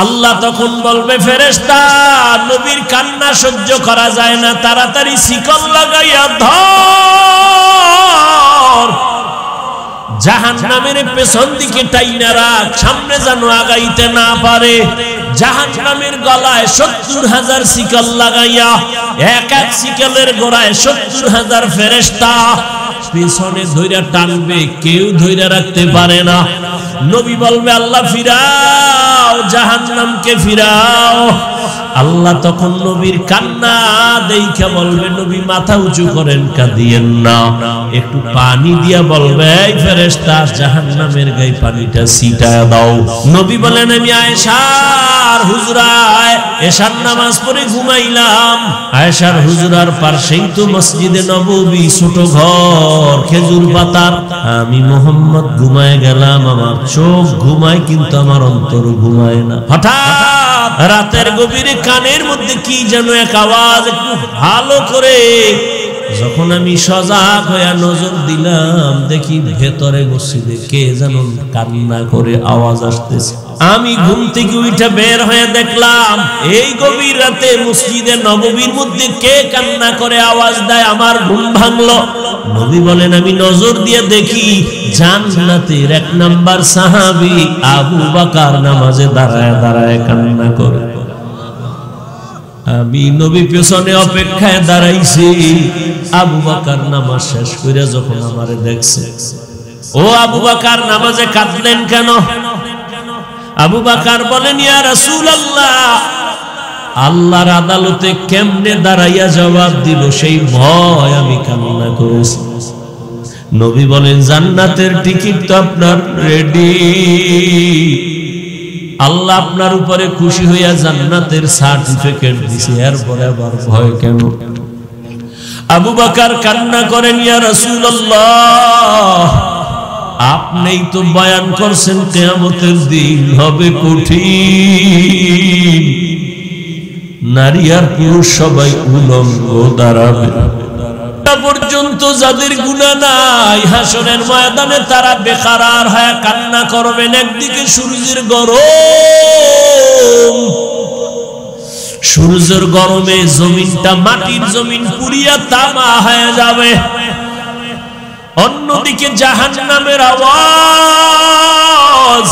আল্লাহ তখন বলবে ফেরেশতা নবীর কান্না সহ্য করা যায় না, তাড়াতাড়ি শিকল লাগাইয়া ধর, জাহান্নামের পেছন দিকে টাইনা রাখ, সামনে যেন আগাইতে না পারে। জাহান্নামের গলায় ৭০,০০০ শিকল লাগাইয়া এক এক শিকলের গোড়ায় ৭০,০০০ ফেরেশতা পেছনে ধইরা টানবে, কেউ ধইরা রাখতে পারে না। নবী বলবে আল্লাহ ফিরাও, জাহান্নামকে ফিরাও। আল্লাহ তখন নবীর কান্না দেখে বলবে নবী মাথা উঁচু করেন, কাঁদিয়েন না। একটু পানি দিয়া বলবে এই ফেরেশতা জাহান্নামের গায়ে পানিটা ছিটায় দাও। নবী বলেন আমি আয়েশার হুজরায় এশার নামাজ পড়ে ঘুমাইলাম, আয়েশার হুজরার পাশেই তো মসজিদে নববী, ছোট ঘর খেজুর পাতার। আমি মুহাম্মদ ঘুমায় গেলাম, আমার চোখ ঘুমায় কিন্তু আমার অন্তর ঘুমায় না। হঠাৎ রাতের গভীরে কানের মধ্যে কি যেন এক আওয়াজ, একটু ভালো করে যখন আমি সজাগ হয়ে নজর দিলাম, দেখি ভেতরে মসজিদে কে যেন কান্না করে আওয়াজ আসতেছে। আমি ঘুম থেকে উঠে বের হয়ে দেখলাম এই গভীর রাতে মসজিদে নববীর মধ্যে কে কান্না করে আওয়াজ দেয়। আমার ঘুম ভাঙলো। নবী বলেন আমি নজর দিয়ে দেখি জান্নাতের ১ নাম্বার সাহাবী আবু বকর নামাজে দাঁড়ায় দাঁড়ায় কান্না করে। আমি নবী পেছনে অপেক্ষায় দাঁড়াইছি। আবু বকর নামাজ শেষ করে যখন আমারে দেখছে, ও আবু বকর নামাজে কাঁদলেন কেন? আবু বকর বলেন ইয়া রাসূলুল্লাহ, আল্লাহর আদালতে কেমনে দাঁড়াইয়া জবাব দিব সেই ভয় আমি কান্না করেছি। নবী বলেন জান্নাতের টিকিট তো আপনার রেডি, আল্লাহ আপনার উপরে খুশি হইয়া জান্নাতের সার্টিফিকেট দিছে, এরপরে আবার ভয় কেন? আবু বকর কান্না করেন ইয়া রাসূলুল্লাহ, আপনিই তো বয়ান করছেন কিয়ামতের দিন হবে কঠিন, নারী আর পুরুষ সবাই উলঙ্গ দাঁড়াবে। পর্যন্ত যাদের গুনাহ নাই হাসরের ময়দানে তারা বেকারার হয়ে কান্না করবেন। একদিকে সূর্যের গরম, সূর্যের গরমে জমিনটা মাটির জমিন পুড়িয়া তামা হয়ে যাবে, অন্যদিকে জাহান্নামের আওয়াজ,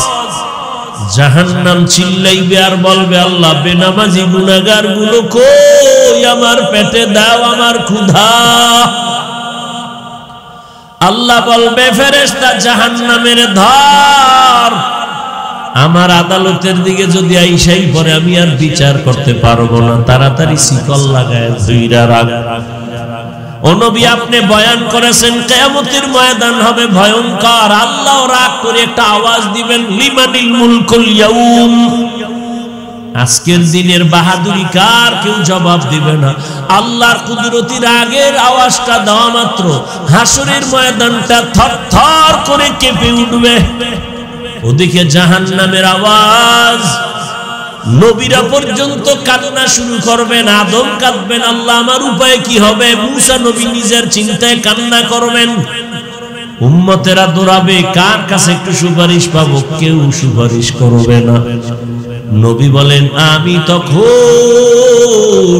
জাহান্নাম চিল্লাইবে আর বলবে আল্লাহ বেনামাজি গুনাহগার গুলো কই, আমার পেটে দাও আমার ক্ষুধা। আল্লাহ বলবে ফেরেশতা জাহান্নামের ধর, আমার আদালতের দিকে যদি আইসাই পরে আমি আর বিচার করতে পারবো না, তাড়াতাড়ি শিকল লাগায় ধইরা রাখ। ও নবী আপনি বয়ান করেছেন কিয়ামতের ময়দান হবে ভয়ঙ্কর, আল্লাহ রাগ করে একটা আওয়াজ দিবেন লিমানিল মুলকুল ইয়াউম, আজকের দিনের বাহাদুরি কার? কেউ জবাব দিবে না। আল্লাহর কুদরতির আগের আওয়াজটা দেওয়া মাত্র হাসরের ময়দানটা থরথর করে কেঁপে উঠবে। ওদিকে জাহান্নামের আওয়াজ, নবীরা পর্যন্ত কান্না শুরু করবেন, আদম কাঁদবেন আল্লাহ আমার উপায় কি হবে, মুসা নবী নিজের চিন্তায় কান্না করবেন, উম্মতেরা দৌড়াবে কার কাছে একটু সুপারিশ পাবো, কেউ সুপারিশ করবে না। নবী বলেন আমি তখন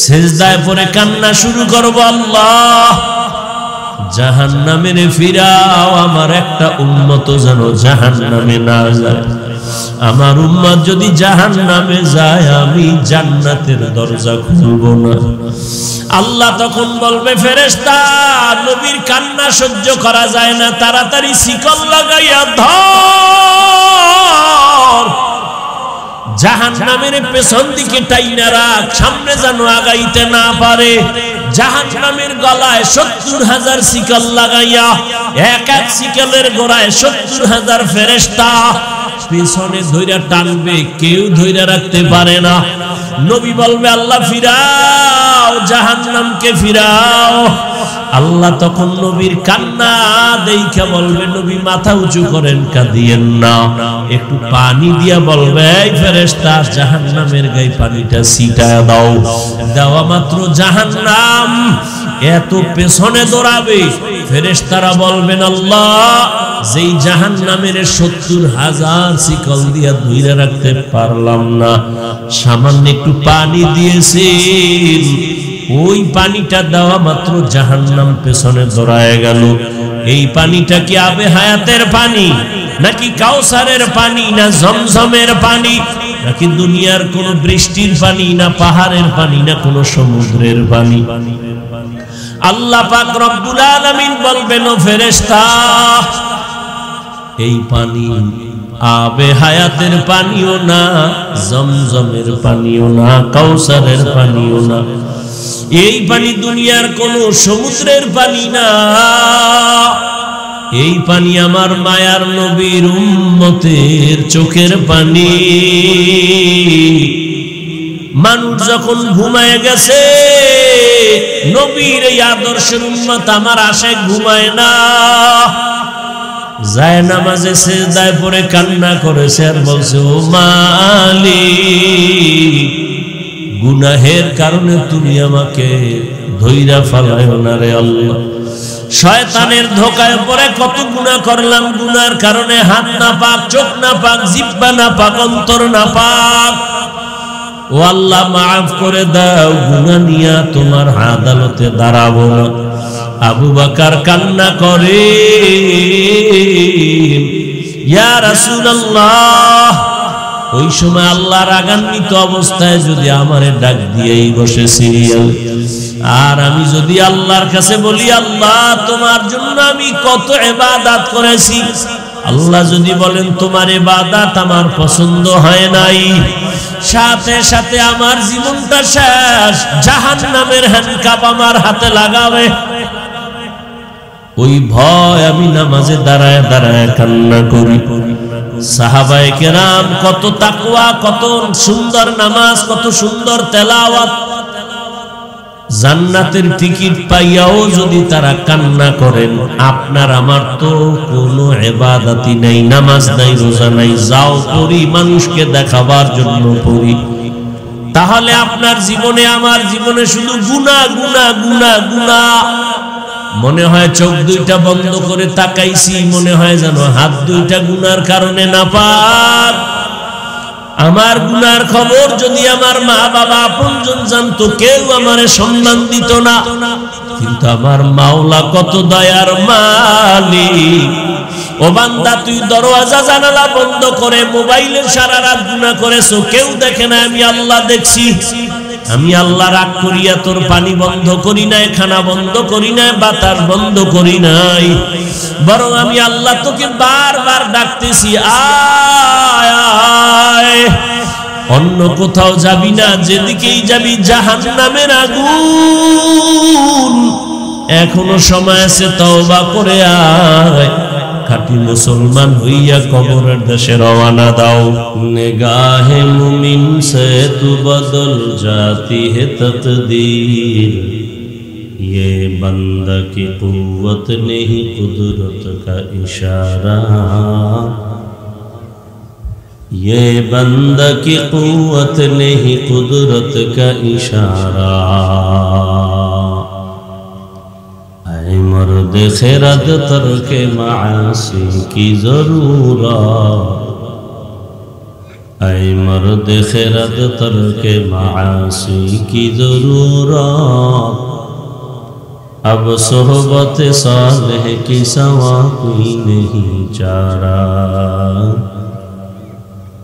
সিজদায় পড়ে কান্না শুরু করব, আল্লাহ জাহান্নামে ফিরাও, আমার একটা উম্মত যেন জাহান্নামে না যায়, আমার উম্মত যদি জাহান্নামে যায় আমি জান্নাতের দরজা খুলব না। আল্লাহ তখন বলবে ফেরেশতা নবীর কান্না সহ্য করা যায় না, তাড়াতাড়ি শিকল লাগাইয়া ধর, জাহান্নামের পেছন দিকে টাইনা রাখ, সামনে যেন আগাইতে না পারে। জাহান্নামের গলায় ৭০,০০০ শিকল লাগাইয়া এক এক শিকলের গোড়ায় ৭০,০০০ ফেরেশতা পেছনে ধইরা টানবে, কেউ ধইরা রাখতে পারে না। নবী বলবে আল্লাহ ফিরাও, জাহান্নামকে ফিরাও। আল্লাহ তখন নবীর কান্না দেখে বলবে নবী মাথা উঁচু করেন, কাঁদিয়েন না। একটু পানি দিয়া বলবে এই ফেরেশতা জাহান্নামের গায়ে পানিটা ছিটায় দাও। দেওয়া মাত্র জাহান্নাম এত পেছনে দৌড়াবে, ফেরেশতারা বলবেন আল্লাহ যেই জাহান্নামের ৭০,০০০ শিকল দিয়া ধরে রাখতে পারলাম না, সামান্য একটু পানি দিয়েছেন, ওই পানিটা দেওয়া মাত্র জাহান্নাম পেছনে দৌড়ায় গেল। এই পানিটা কি আবে হায়াতের পানি, নাকি কাউসারের পানি, না জমজমের পানি, নাকি দুনিয়ার কোন বৃষ্টির পানি, না পাহাড়ের পানি, না কোন সমুদ্রের পানি? আল্লাহ পাক রব্বুল আলামিন বলবেন ও ফেরেশতা, এই পানি আবে হায়াতের পানিও না, জমজমের পানিও না, কাউসারের পানিও না, এই পানি দুনিয়ার কোন সমুদ্রের পানি না, এই পানি আমার মায়ার নবীর উম্মতের চোখের পানি। মানুষ যখন ঘুমায় গেছে, নবীর এই আদর্শের উম্মত আমার আশায় ঘুমায় না, যায় নামাজে সিজদায় পড়ে কান্না করেছে আর বলছে ও মালিক, গুনাহের কারণে তুমি আমাকে ধইরা ফালায়ো না রে আল্লাহ। শয়তানের ধোকায় পড়ে কত গুনাহ করলাম, গুনার কারণে হাত না পাক, চোখ না পাক, জিহ্বা না পাক, অন্তর না পাক। ও আল্লাহ মাফ করে দাও, গুনাহ নিয়া তোমার আদালতে দাঁড়াবো না। আবু বকর কান্না করে, ইয়া রাসূলুল্লাহ, ওই সময় আল্লাহ রাগান্বিত অবস্থায় যদি আমারে ডাক দিয়েই বসে সিরিয়াল, আর আমি যদি আল্লাহর কাছে বলি আল্লাহ তোমার জন্য আমি কত ইবাদত করেছি, আল্লাহ যদি বলেন তোমার ইবাদত আমার পছন্দ হয় নাই, সাথে সাথে আমার জীবনটা শেষ, জাহান্নামের হ্যান্ডকাপ আমার হাতে লাগাবে। ওই ভয় আমি নামাজে দাঁড়ায় দাঁড়ায় কান্না করি। সাহাবায়ে কেরাম কত তাকওয়া, কত সুন্দর নামাজ, কত সুন্দর তেলাওয়াত, জান্নাতের টিকিট পাইয়াও যদি তারা কান্না করেন, আপনার আমার তো কোনো ইবাদতই নাই, নামাজ নাই, রোজা নাই, যাও পড়ি মানুষকে দেখাবার জন্য পড়ি, তাহলে আপনার জীবনে আমার জীবনে শুধু গুনাহ গুনাহ গুনাহ গুনাহ। মনে হয় চোখ দুইটা বন্ধ করে তাকাইছি, মনে হয় যেন হাত দুইটা গুনার কারণে নাপাক। আমার গুনার খবর যদি আমার মা বাবা আপনজন জানতো, কেউ আমারে সম্মান দিত না, কিন্তু আমার মাওলা কত দয়ার মালিক। ও বান্দা, তুই দরওয়াজা জানালা বন্ধ করে মোবাইলে সারা রাত গুনাহ করেছো, কেউ দেখে না, আমি আল্লাহ দেখছি। আমি আল্লাহ রাগ করিয়া তোর পানি বন্ধ করি নাই, খানা বন্ধ করি নাই, বাতাস বন্ধ করি নাই, বরং আমি আল্লাহ তোকে বারবার ডাকতেছি, আয় আয়, অন্য কোথাও যাবি না, যেদিকেই যাবি জাহান্নামের আগুন। এখনো সময় আছে, তওবা করে আয়, খাঁটি মুসলমান হইয়া কবরের দেশে রওনা দাও। নিগাহে মুমিন সে তু বদল জাতি হে তকদীর, ये बंदा की कुव्वत नहीं कुदरत का इशारा, ये बंदा की कुव्वत नहीं कुदरत का इशारा। ऐ मर्द खिरद तर्के मासी की जरूरत, ऐ मर्द खिरद तर्के मासी की जरूरत। अब सोहबत सालेह की सवा कोई नहीं चारा,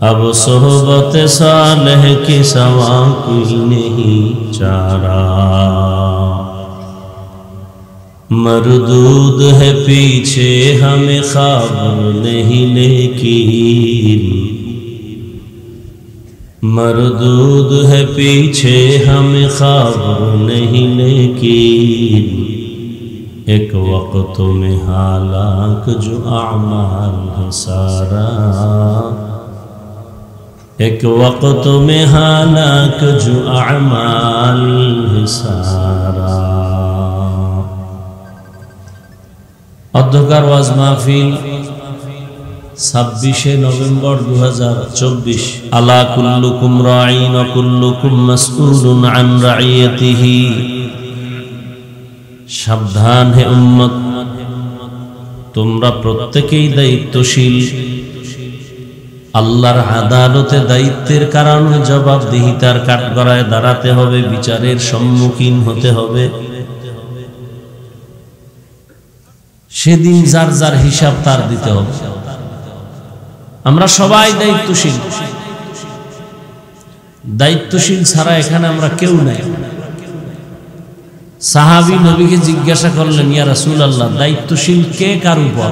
अब सोहबत सालेह की सवा कोई नहीं चारा। मरदूद है पीछे हमें खबर नहीं लेकिन, मरदूद है पीछे हमें खबर नहीं लेकिन। एक वक्त में हालाक जो आमाल है सारा, एक वक्त में हालाक जो आमाल है सारा। অধ্যকার ওয়াজ মাহফিল 26 নভেম্বর 2024। আলা কুল্লুকুম রাঈন ওয়া কুল্লুকুম মাসউলুন আন রাইয়াতিহি। সাবধান হে উম্মত, তোমরা প্রত্যেকেই দায়িত্বশীল। আল্লাহর আদালতে দায়িত্বের কারণে জবাবদিহিতার কাঠগড়ায় দাঁড়াতে হবে, বিচারের সম্মুখীন হতে হবে। সেদিন যার যার হিসাব তার দিতে হবে। আমরা সবাই দায়িত্বশীল। দায়িত্বশীল ছাড়া এখানে আমরা কেউ নাই। সাহাবী নবীকে জিজ্ঞাসা করলেন, ইয়া রাসূলুল্লাহ, দায়িত্বশীল কে কার উপর?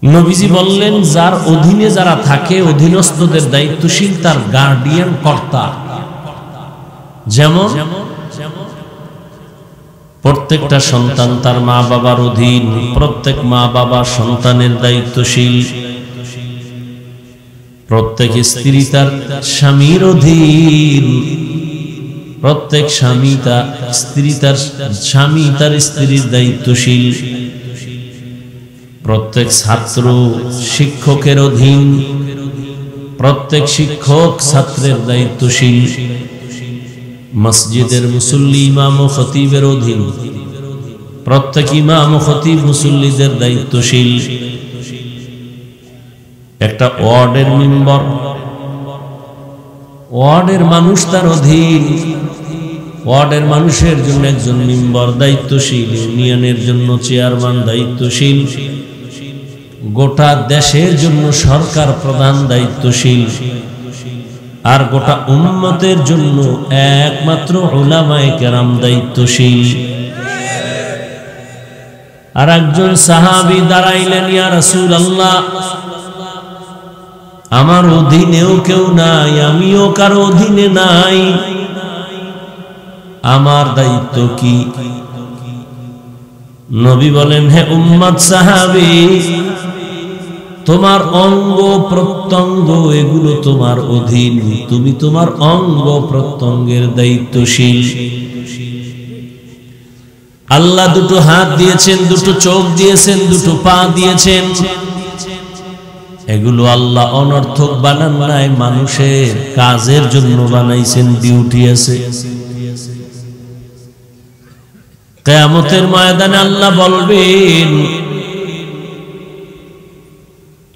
নবীজি বললেন, যার অধীনে যারা থাকে, অধীনস্থদের দায়িত্বশীল তার গার্ডিয়ান, কর্তা। যেমন প্রত্যেকটা সন্তান তার মা বাবার অধীন, প্রত্যেক মা বাবা সন্তানের দায়িত্বশীল, প্রত্যেক স্ত্রী তার স্বামীর অধীন, প্রত্যেক স্বামী তার স্ত্রীর দায়িত্বশীল, প্রত্যেক ছাত্র শিক্ষকের অধীন, প্রত্যেক শিক্ষক ছাত্রের দায়িত্বশীল, মসজিদের মুসল্লি ইমাম ও খতিবের অধীন, প্রত্যেক ইমাম ও খতিব মুসল্লিদের দায়িত্বশীল। একটা ওয়ার্ডের মেম্বার, ওয়ার্ডের মানুষ তার অধীন, ওয়ার্ডের মানুষের জন্য একজন মেম্বার দায়িত্বশীল, ইউনিয়নের জন্য চেয়ারম্যান দায়িত্বশীল, গোটা দেশের জন্য সরকার প্রধান দায়িত্বশীল, আর গোটা উম্মতের জন্য একমাত্র উলামায়ে কেরাম দায়িত্বশীল। আর একজন সাহাবী দাঁড়াইলেন, ইয়া রাসূলুল্লাহ, আমার অধীনেও কেউ নাই, আমিও কারো অধীনে নাই, আমার দায়িত্ব কি? নবী বলেন, হে উম্মত সাহাবী, তোমার অঙ্গ প্রত্যঙ্গ এগুলো তোমার অধীন, তুমি তোমার অঙ্গ প্রত্যঙ্গের দায়িত্বশীল। আল্লাহ দুটো হাত দিয়েছেন, দুটো চোখ দিয়েছেন, দুটো পা দিয়েছেন, এগুলো আল্লাহ অনর্থক বানান নাই, মানুষের কাজের জন্য বানাইছেন, ডিউটি আছে। কিয়ামতের ময়দানে আল্লাহ বলবেন,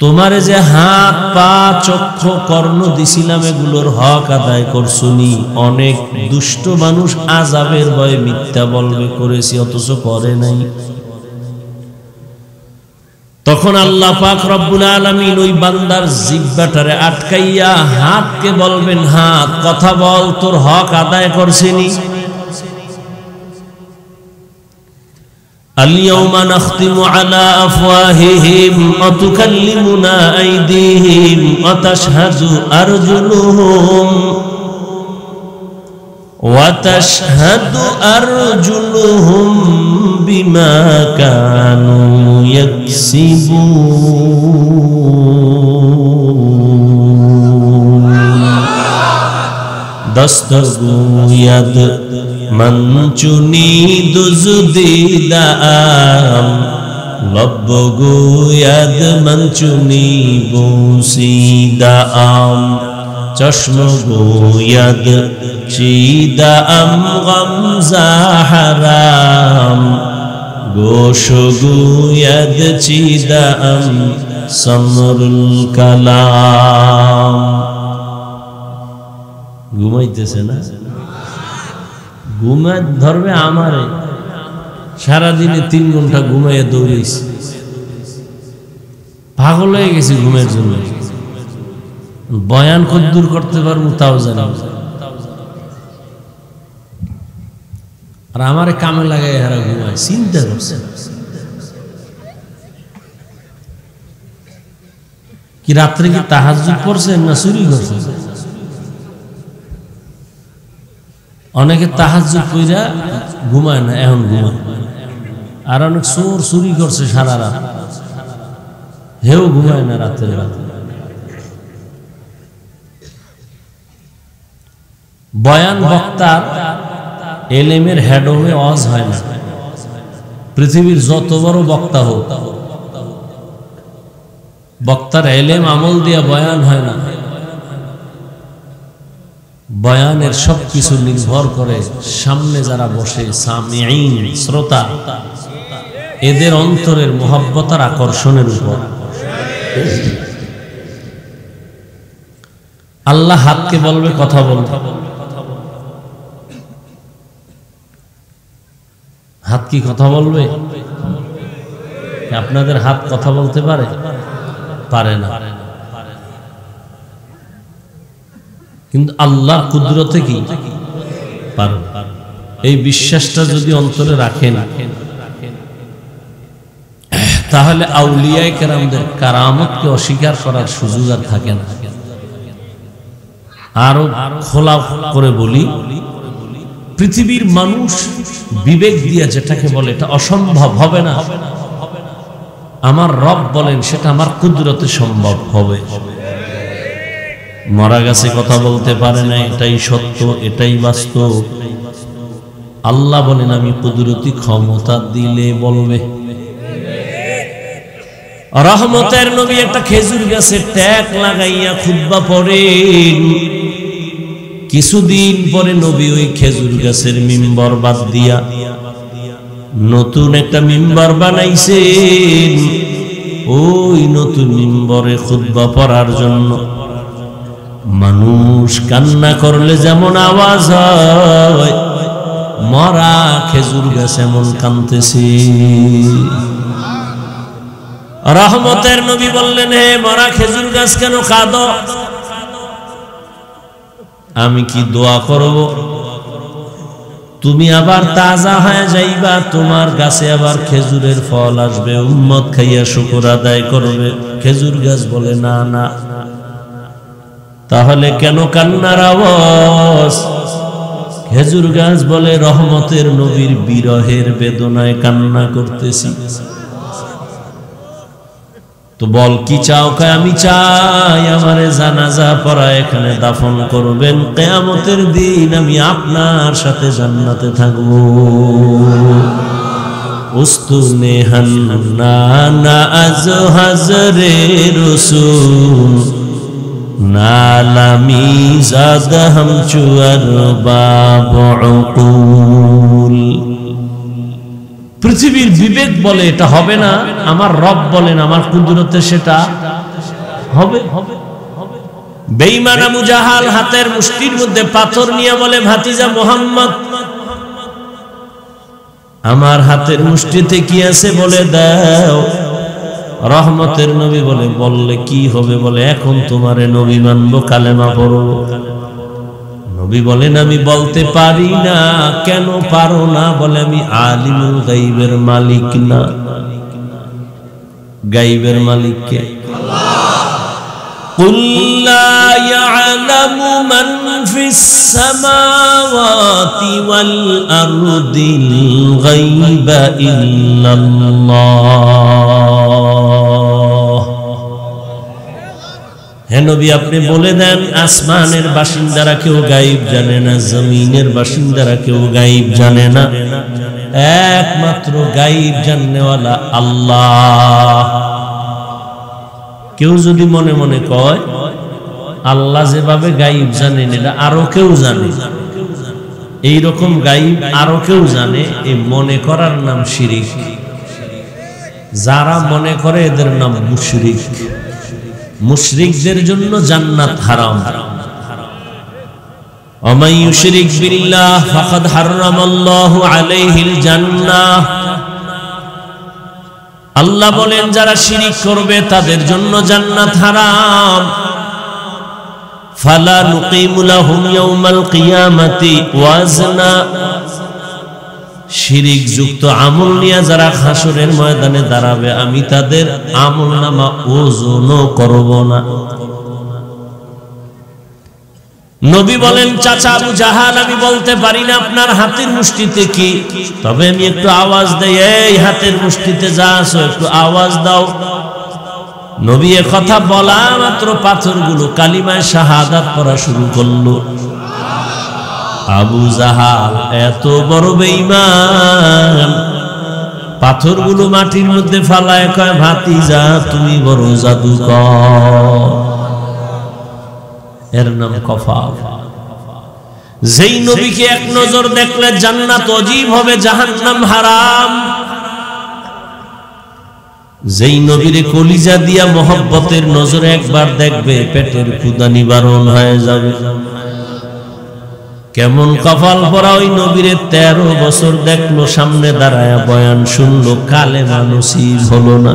তোমারে যে হাত পা চক্ষু কর্ণ দিছিলাম এগুলোর হক আদায় করছুনি। অনেক দুষ্ট মানুষ আযাবের ভয়ে মিথ্যা বলবে করেছি, অথচ করে নাই। তখন আল্লাহ পাক রব্বুল আলামিন ওই বান্দার জিহ্বাটারে আটকাইয়া হাতকে বলবেন, হাত কথা বল, তোর হক আদায় করছিনি। اليوم نختم على أفواههم وتكلمنا أيديهم وتشهد أرجلهم بما كانوا يكسبون دستگوید من چونی دزدیدم لب گوید من چونی بوسیدم چشم گوید چیدم غم حرام گوش گوید چیدم سمر الکلام ঘুমাইতেছে না, ঘুমাই ধরবে আমারে। সারাদিনে 3 ঘন্টা ঘুমাইয়া দৌড়াইছি, পাগল হয়ে গেছি ঘুমের জন্য। বয়ান কদ্দুর করতে পারবো তাও জানি। আর আমারে কামে লাগাই হারা ঘুমায়, চিন্তা করছে কি রাত্রে কি তাহাজ্জুদ পড়ছেন না চুরি করছেন? অনেকে তাহাজ্জুদ কইরা ঘুমায় না, এখন ঘুমায়। আর অনেক চোর চুরি করছে সারা রাত, হেও ঘুমায় না রাতের রাত। বয়ান বক্তার এলেমের হেডমে ওয়াজ হয় না। পৃথিবীর যত বড় বক্তা হোক, বক্তার এলেম আমল দিয়া বয়ান হয় না। বয়ানের সবকিছু নির্ভর করে সামনে যারা বসে সামিঈন শ্রোতা এদের অন্তরের মোহাব্বত আর আকর্ষণের উপর। আল্লাহ হাতকে বলবে কথা বলতে, হাত কি কথা বলবে? আপনাদের হাত কথা বলতে পারে? পারে না। কিন্তু আল্লাহ কুদরতে কি পারে। এই বিশ্বাসটা যদি অন্তরে রাখেন তাহলে আউলিয়ায়ে কেরামদের কারামতকে অস্বীকার করার সুযোগ আর থাকে না। আরো খোলা করে বলি, পৃথিবীর মানুষ বিবেক দিয়ে যেটাকে বলে এটা অসম্ভব হবে না, আমার রব বলেন সেটা আমার কুদরতে সম্ভব হবে। মরা গাছে কথা বলতে পারে না, এটাই সত্য, এটাই বাস্তব। আল্লাহ বলেন আমি কুদরতি ক্ষমতা দিলে বলবে। রহমতের নবী একটা খেজুর গাছে ট্যাগ লাগাইয়া খুতবা পড়েন। কিছুদিন পরে নবী ওই খেজুর গাছের মিম্বর বাদ দিয়া নতুন একটা মিম্বর বানাইছেন। ওই নতুন মিম্বরে খুতবা পড়ার জন্য মানুষ কান্না করলে যেমন আওয়াজ হয়, মরা খেজুর গাছ এমন কাঁদতেছে। রহমতের নবী বললেন, হে মরা খেজুর গাছ কেন কাঁদো? আমি কি দোয়া করব তুমি আবার তাজা হয়ে যাইবা, তোমার গাছে আবার খেজুরের ফল আসবে, উম্মত খাইয়া শুকর আদায় করবে। খেজুর গাছ বলে না না। তাহলে কেন কান্নার আওয়াজ? খেজুর গাছ বলে রহমতের নবীর বিরহের বেদনায় কান্না করতেছি। তো বল কি চাও? কয় আমি চাই আমারে জানাজা পড়া এখানে দাফন করবেন, কিয়ামতের দিন আমি আপনার সাথে জান্নাতে থাকবো। উস্তুনে হান্নানা আজ হাজরে রসুল নালামি জাদ হাম চুয়ার বাবুল। পৃথিবীর বিবেক বলে এটা হবে না, আমার রব বলেন আমার কুদরতে সেটা হবে। বেঈমান আবু জাহাল হাতের মুষ্টির মধ্যে পাথর নিয়ে বলে, ভাতিজা মুহাম্মদ আমার হাতের মুষ্টিতে কি আছে বলে দাও। রহমতের নবী বলে, বললে কি হবে? বলে এখন তোমারে নবী মানবো, কালেমা পড়বো। নবী বলেন আমি বলতে পারি না। কেন পারো না? বলে আমি আলিমুল গায়বের মালিক না। গায়বের মালিক কে? কুল লা ইয়ালামু মান ফিস সামাওয়াতি ওয়াল আরদিল গায়বা ইল্লাল্লাহ। হে নবী আপনি বলে দেন আসমানের বাসিন্দারা কেউ গায়েব জানে না, জমিনের বাসিন্দারা কেউ গায়েব জানে না, একমাত্র গায়েব জাননেওয়ালা আল্লাহ। কেউ যদি মনে মনে কয় আল্লাহ যেভাবে গায়েব জানেন এটা আরো কেউ জানে, এইরকম গায়েব আরো কেউ জানে, এই মনে করার নাম শিরিক। যারা মনে করে এদের নাম মুশরিক। মুশরিকদের জন্য জান্নাত হারাম। ওয়ামান ইউশরিক বিল্লাহ ফাকাদ হারামাল্লাহু আলাইহিল জান্নাহ। আল্লাহ বলেন যারা শিরিক করবে তাদের জন্য জান্নাত হারাম। ফালা নুকিমু লাহুম ইয়াউমাল কিয়ামাতি ওয়াজনা। শিরিক যুক্ত আমল নিয়ে যারা হাসরের ময়দানে দাঁড়াবে আমি তাদের আমলনামা ওজনও করব না। নবী বলেন, চাচা আবু জাহাল আমি বলতে পারি না আপনার হাতের মুষ্টিতে কি, তবে আমি একটু আওয়াজ দেই, এই হাতের মুষ্টিতে যা আছো একটু আওয়াজ দাও। নবী এ কথা বলা মাত্র পাথরগুলো কালিমায়ে শাহাদাত পড়া শুরু করলো। আবু জাহাল এত বড় বেঈমান, পাথরগুলো মাটির মধ্যে ফালায় কয়, ভাতিজা তুমি বড় জাদুকর। এর নাম কফা। যেই নবীকে এক নজর দেখলে জান্নাত ওয়াজিব হবে, জাহান্নাম হারাম। যেই নবীরে কলিজা দিয়া মোহব্বতের নজরে একবার দেখবে, পেটের ক্ষুধা নিবারণ হয়ে যাবে। কেমন কপাল পরা ওই নবীরে 13 বছর দেখলো, সামনে দাঁড়ায়া বয়ান শুনলো, কালেমা নসিব হলো না।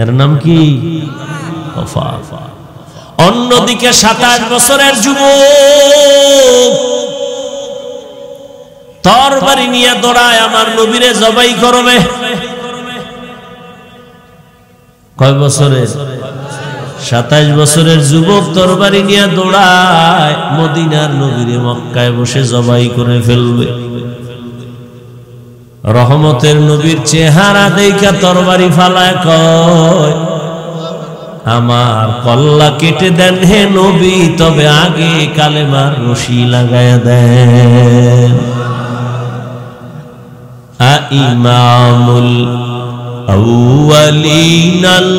এর নাম কি? ওফা। অন্যদিকে 27 বছরের যুবক তরবারি নিয়ে দৌড়ায় আমার নবীরে জবাই করবে। কয় বছরের? 27 বছরের যুবক তরবারি নিয়ে দৌড়ায়, মদিনার নবীরে মক্কায় বসে জবাই করে ফেলবে। রহমতের নবীর চেহারা দেখা তরবারি ফালায় কয়, আমার কল্লা কেটে দেন হে নবী, তবে আগে কালেমার রশি লাগায়া দেন। ইমামুল আউয়ালিন আল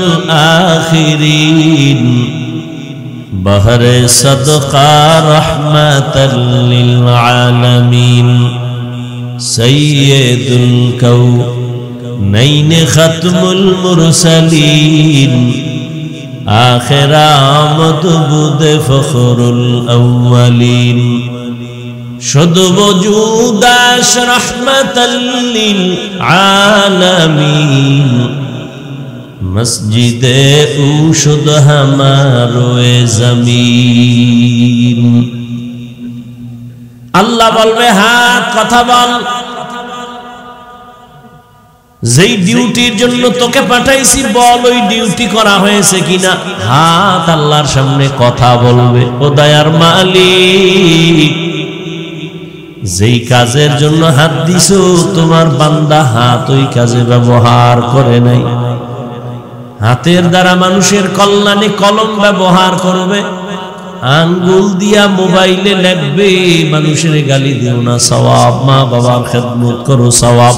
আখিরিন, বহরে সদকা রহমাতাল লিল আলামিন, সাইয়্যিদুল কাউনাইন খাতমুল মুরসালিন, আখির আমদ বুদে ফখরুল আউয়ালিন, শুদ বজুদাশ রহমাতাল লিল আলামিন, মসজিদে উশুদ হামারোয়ে জমিন। আল্লাহ বলবে, হাত কথা বল। যেই ডিউটির জন্য তোকে পাঠাইছি বল ওই ডিউটি করা হয়েছে কিনা। হাত আল্লাহর সামনে কথা বলবে, ও দয়ার মালিক, যেই কাজের জন্য হাত দিছো তোমার বান্দা হাত ওই কাজে ব্যবহার করে নাই। হাতের দ্বারা মানুষের কল্যাণে কলম ব্যবহার করবে, আঙ্গুল দিয়া মোবাইলে লিখবে, মানুষের গালি দিও না সওয়াব, মা বাবার খেদমত করো সওয়াব।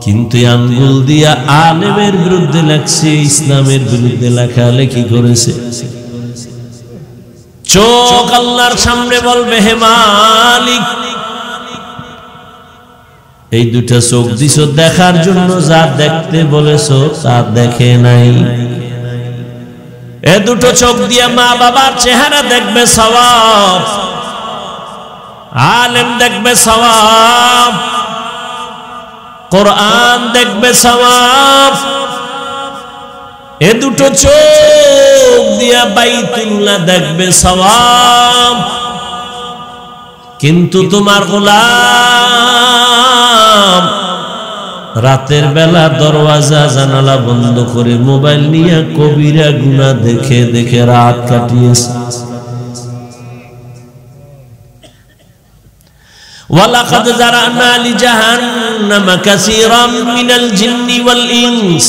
কিন্তু আঙ্গুল দিয়া আলেমের বিরুদ্ধে লেখছে, ইসলামের বিরুদ্ধে লেখালেখি করেছে। চোখ আল্লাহর সামনে বলবে, হে মালিক, এই দুটা চোখ দিছো দেখার জন্য, যা দেখতে বলেছো তা দেখে নাই। এ দুটো চোখ দিয়া মা বাবার চেহারা দেখবে সওয়াব, আলেম দেখবে সওয়াব, কোরআন দেখবে সওয়াব। এ দুটো চোখ দিয়া বাইতুল্লাহ দেখবে সওয়াব। কিন্তু তোমার গোলাম রাতের বেলা দরওয়াজা জানালা বন্ধ করে মোবাইল নিয়ে কবিরা গুনাহ দেখে দেখে রাত কাটিয়েছে। ওয়ালাকাদ জারানা লিজাহান্নামা কাসীরাম মিনাল জিন্নি ওয়াল ইনস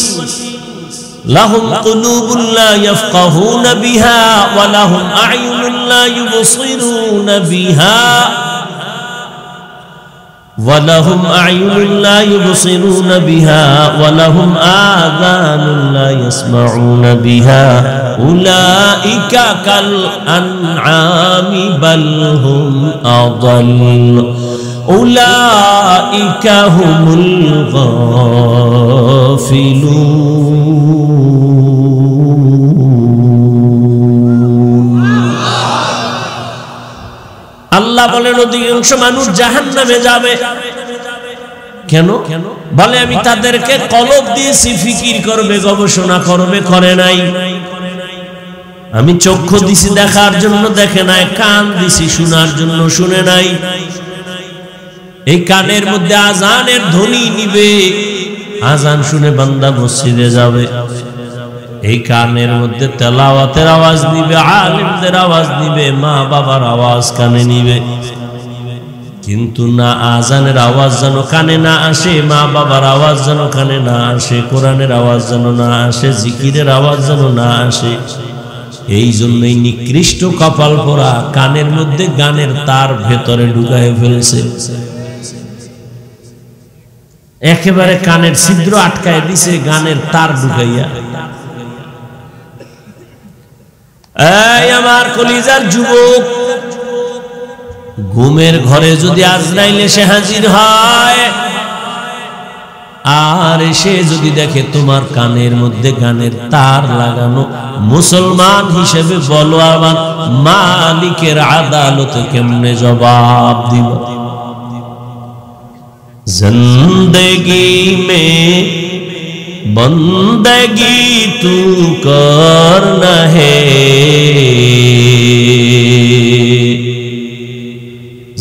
লাহুম কুলুবুন লা ইয়াফকাহুনা বিহা ওয়া লাহুম আ'য়ুনুন লা ইউবসিরুনা বিহা ولهم أعين لا يبصرون بها ولهم آذان لا يسمعون بها أولئك كالأنعام بل هم أضل أولئك هم الغافلون আল্লাহ বলেন অধিকাংশ মানুষ জাহান্নামে যাবে। কেন? বলে আমি তাদেরকে কলব দিয়েছি, ফিকির করবে, গবেষণা করবে, করে নাই। আমি চক্ষু দিছি দেখার জন্য, দেখে নাই। কান দিছি শোনার জন্য, শুনে নাই। এই কানের মধ্যে আজানের ধ্বনি নিবে, আজান শুনে বান্দা মসজিদে যাবে। এই কানের মধ্যে তেলাওয়াতের আওয়াজ নিবে, আলেমদের আওয়াজ নিবে, মা বাবার আওয়াজ কানে নিবে। কিন্তু না, আজানের আওয়াজ যেন কানে না আসে, মা বাবার আওয়াজ যেন কানে না আসে, কোরআনের আওয়াজ যেন না আসে, জিকিরের আওয়াজ যেন না আসে। এই জন্যই নিকৃষ্ট কপাল পোড়া কানের মধ্যে গানের তার ভেতরে ঢুকায় ফেলছে। একেবারে কানের ছিদ্র আটকায় দিছে গানের তার ঢুকাইয়া। এই আমার কলিজার যুবক, ঘুমের ঘরে যদি আজরাইল এসে হাজির হয় আর এসে যদি দেখে তোমার কানের মধ্যে গানের তার লাগানো, মুসলমান হিসেবে বলো আমার মালিকের আদালতে কেমনে জবাব দিব? जिंदगी में बंदगी तू करना है,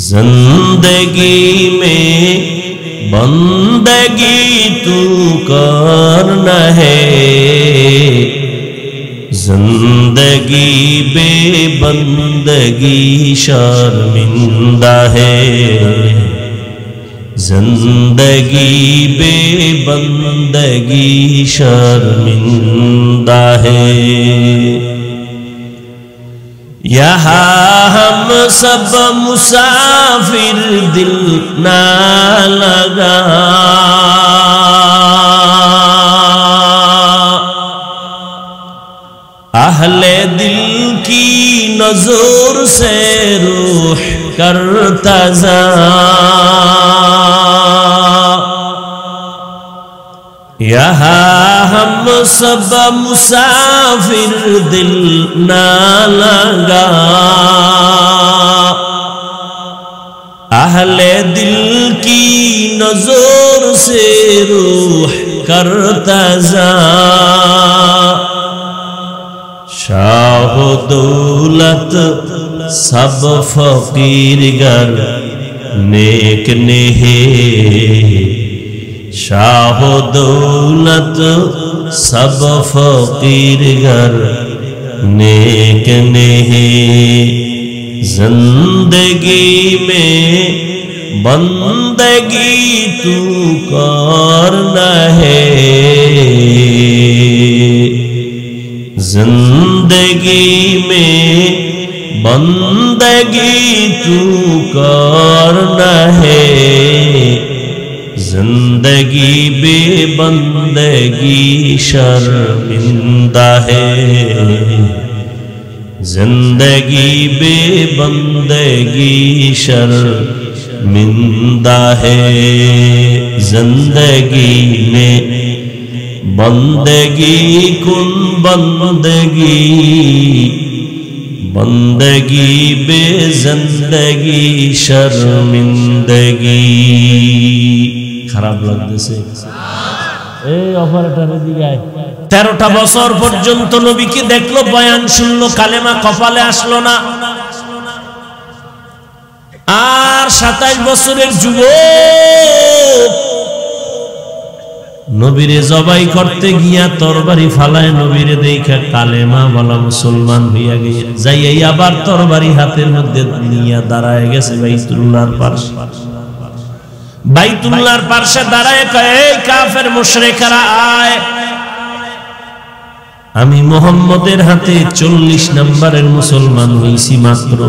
जिंदगी में बंदगी तू करना है, जिंदगी बेबंदगी शर्मिंदा है, जिंदगी बेबंदगी शर्मिंदा है। यहाँ हम सब मुसाफिर दिल ना लगा, अहले दिल की नजर से रूह करता जा, यहाँ हम सब मुसाफिर दिल ना लगा, अहले दिल की नजर से रूह करता जा, शाह दौलत सब फकीर गर नेक नेहे, शाह दौलत सब फकीर गर नेक नेहे, जिंदगी में बंदगी तू करना है, जिंदगी में बंदगी तू करना है, जिंदगी बेबंदगी शर्मिंदा है, जिंदगी बेबंदगी शर्मिंदा है, जिंदगी में बंदगी कुन बंदगी, बंदगी बेजिंदगी शर्मिंदगी। খারাপ লাগতেছে এই অপারেটরের দিকে 13টা বছর পর্যন্ত নবীকে দেখলো, বয়ান শুনলো, কালেমা কপালে আসলো না, আর 27 বছরের যুবক নবীরে জবাই করতে গিয়া তরবারি ফালায়, নবীরে দেখা কালেমা বলা মুসলমান হইয়া গিয়া যাই আবার তরবারি হাতের মধ্যে নিয়ে দাঁড়ায় গেছে বাইতুল্লাহর পাশে। বাইতুল্লাহর পাশে দাঁড়ায় কয়, এই কাফের মুশরিকরা আয়, আমি মুহাম্মদের হাতে 40 নম্বরের মুসলমান হইছি মাত্র,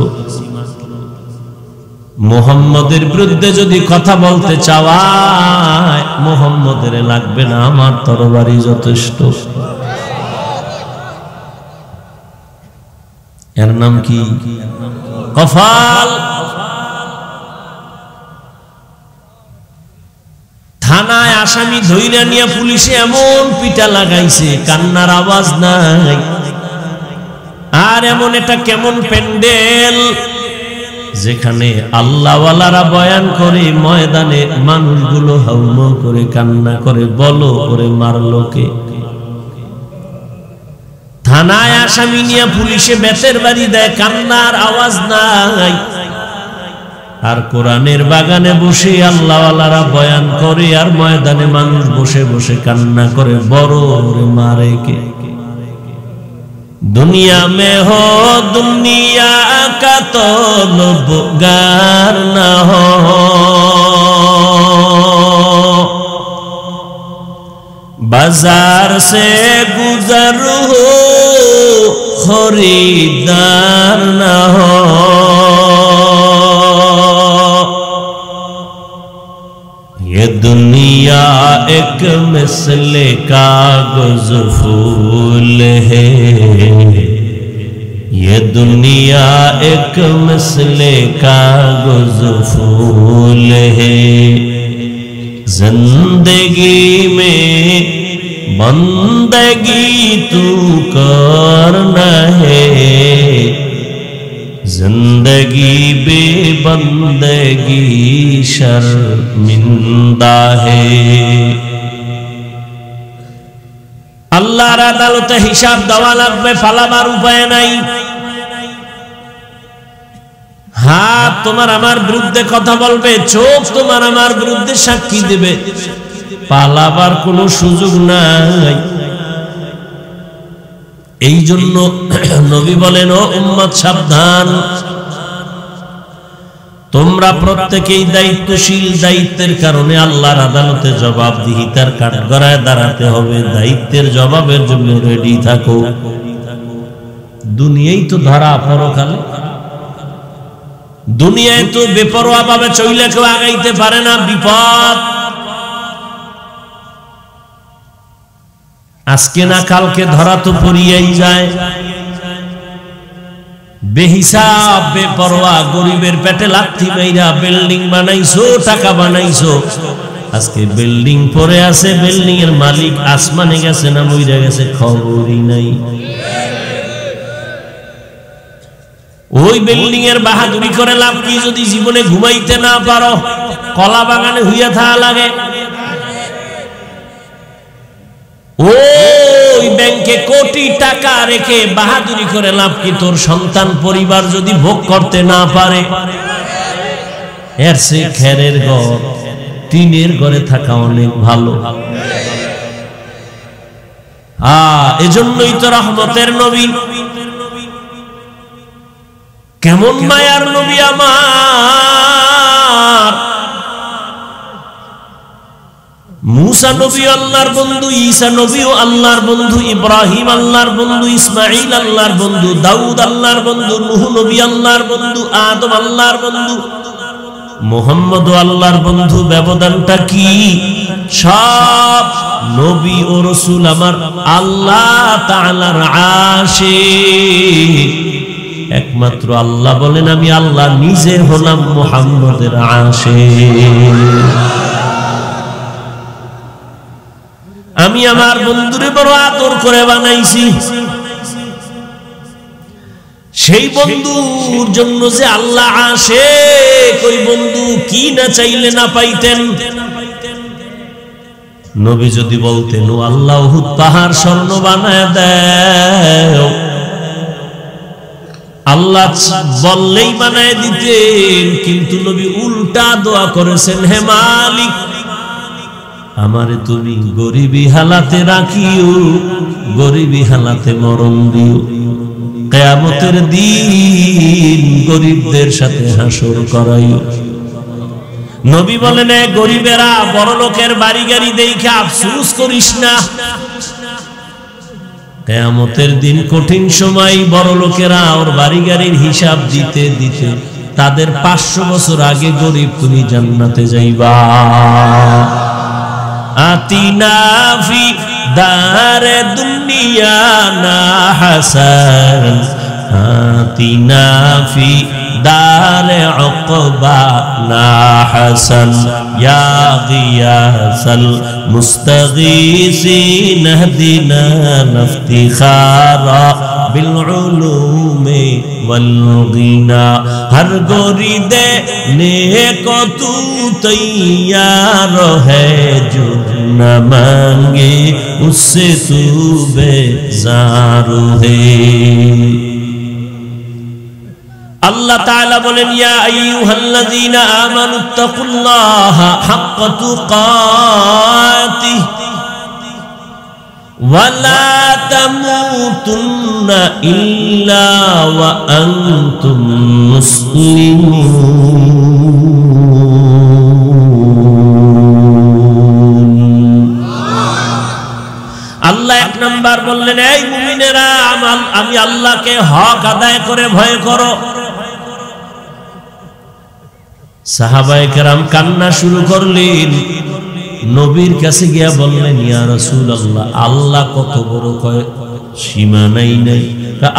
মুহাম্মদের বিরুদ্ধে যদি কথা বলতে চাওয়ায় মুহাম্মদের লাগবে না, আমার তরবারি যথেষ্ট। এর নাম কি? কফাল। থানায় আসামি ধইরা নিয়ে পুলিশে এমন পিটা লাগাইছে, কান্নার আওয়াজ নাই। আর এমন এটা কেমন প্যান্ডেল যেখানে আল্লাহওয়ালারা বয়ান করে, ময়দানে মানুষগুলো হাউমাউ করে কান্না করে, বলো করে মারলো কে? থানায় আসামি নিয়ে পুলিশে বেতের বাড়ি দেয়, কান্নার আওয়াজ নাই। আর কোরআনের বাগানে বসে আল্লাহওয়ালারা বয়ান করে, আর ময়দানে মানুষ বসে বসে কান্না করে, বড় করে মারে কে? दुनिया में हो दुनिया का तलबगार न हो, बाजार से गुजर हो खरीदार न हो, ये दुनिया एक मिसले कागज फूल है, ये दुनिया एक मसले कागज फूल है, जिंदगी में बंदगी तू करना है, जिंदगी बेबंदगी शर्मिंदा है। আল্লাহর আদালতে হিসাব দেওয়া লাগবে, পালাবার উপায় নাই। হাত তোমার আমার বিরুদ্ধে কথা বলবে, চোখ তোমার আমার বিরুদ্ধে সাক্ষী দেবে, পালাবার কোনো সুযোগ নাই। এই জন্য নবী বলেন, ও উম্মত সাবধান, তোমরা প্রত্যেকেই দায়িত্বশীল, দায়িত্বের কারণে আল্লাহর আদালতে জবাবদিহিতার কাঠগড়ায় দাঁড়াতে হবে। দায়িত্বের জবাবের জন্য রেডি থাকো। দুনিয়ায় তো ধরা, পরকালে দুনিয়ায় তো বেপরোয়া ভাবে চইলে কেউ আগাইতে পারে না, বিপদ। আজকে না কালকে ধরা তো পড়িয়াই যায়। বেহিসাব বেপরোয়া গরিবের পেটে লাথি মাইরা বিল্ডিং বানাইছো, টাকা বানাইছো, আজকে বিল্ডিং পড়ে আছে, বিল্ডিং এর মালিক আসমানে গেছে না মইরা গেছে খবরই নাই। ওই বিল্ডিং এর বাহাদুরি করে লাভ কি যদি জীবনে ঘুমাইতে না পারো, কলা বাগানে হইয়া থাকা লাগে। ওই ব্যাংকে কোটি টাকা রেখে বাহাদুরি করে লাভ কি? তোর সন্তান পরিবার যদি ভোগ করতে না পারে, এর সে খেরের ঘর, টিনের ঘরে থাকা অনেক ভালো। এজন্যই তো রহমতের নবী, কেমন মায়ার নবী আমার। मूसा नबी अल्लाहर बंधु, ईसा नबी अल्लाहर बंधु, इब्राहिम अल्लाहर बंधु, इस्माइल अल्लाहर बंधु, दाऊद अल्लाहर बंधु, नूह नबी अल्लाहर बंधु, आदम अल्लाहर बंधु, मोहम्मद अल्लाहर बंधु। व्यवधानটা কি? সব নবী ও রাসূল আমার আল্লাহ তাআলার আশিক। একমাত্র আল্লাহ বলেন, আমি আল্লাহ নিজে হলাম মুহাম্মদের আশিক। আমি আমার বন্ধুরে বড় আদর করে বানাইছি। সেই বন্ধুর জন্য যে আল্লাহ আশিক, ওই বন্ধু কি না চাইলে না পাইতেন। নবী যদি বলতেন, ও আল্লাহ উহুদ পাহাড় স্বর্ণ বানায় দাও, আল্লাহ বললেই বানায় দিতেন। কিন্তু নবী উল্টা দোয়া করেছেন, হে মালিক, আমারে তুমি গরিবী হালাতে রাখিও, গরিবী হালাতে মরণ দিও, কিয়ামতের দিন গরিবদের সাথে হাসর করাইও। নবী বলেন, গরিবেরা বড় লোকের বাড়ি গাড়ি দেখে আফসোস করিস না। কিয়ামতের দিন কঠিন সময় বড় লোকেরা ওর বাড়ি গাড়ির হিসাব দিতে দিতে তাদের 500 বছর আগে গরিব তুমি জান্নাতে যাইবা। আতিনা ফি দারে দুনিয়া না হাসান, আতিনা ফি দারে উকবা না হাসান, ইয়া গিয়াসাল মুস্তাগীসিন হদিনা ইফতিখারা বিল উলুমি ওয়াল গিনা। হর গরিদে নেক তু তৈয়ার হ্যায়, जो न मांगे उससे तू बेजार है। अल्लाह ताला बोलेन, या अय्युहल्लज़ीना आमानुत्तकुल्लाहा हक्का तुकातिह वला तमूतुन्ना इल्ला व अंतुम मुस्लिमून। আল্লাহ এক নাম্বার বললেন, এই মুমিনেরা, আমি আল্লাহকে হক আদায় করে ভয় করো। সাহাবায়ে কেরাম কান্না শুরু করলেন। নবীর কাছে গিয়া বললেন, ইয়া রাসূলুল্লাহ, আল্লাহ কত বড়, কয় সীমা নাই।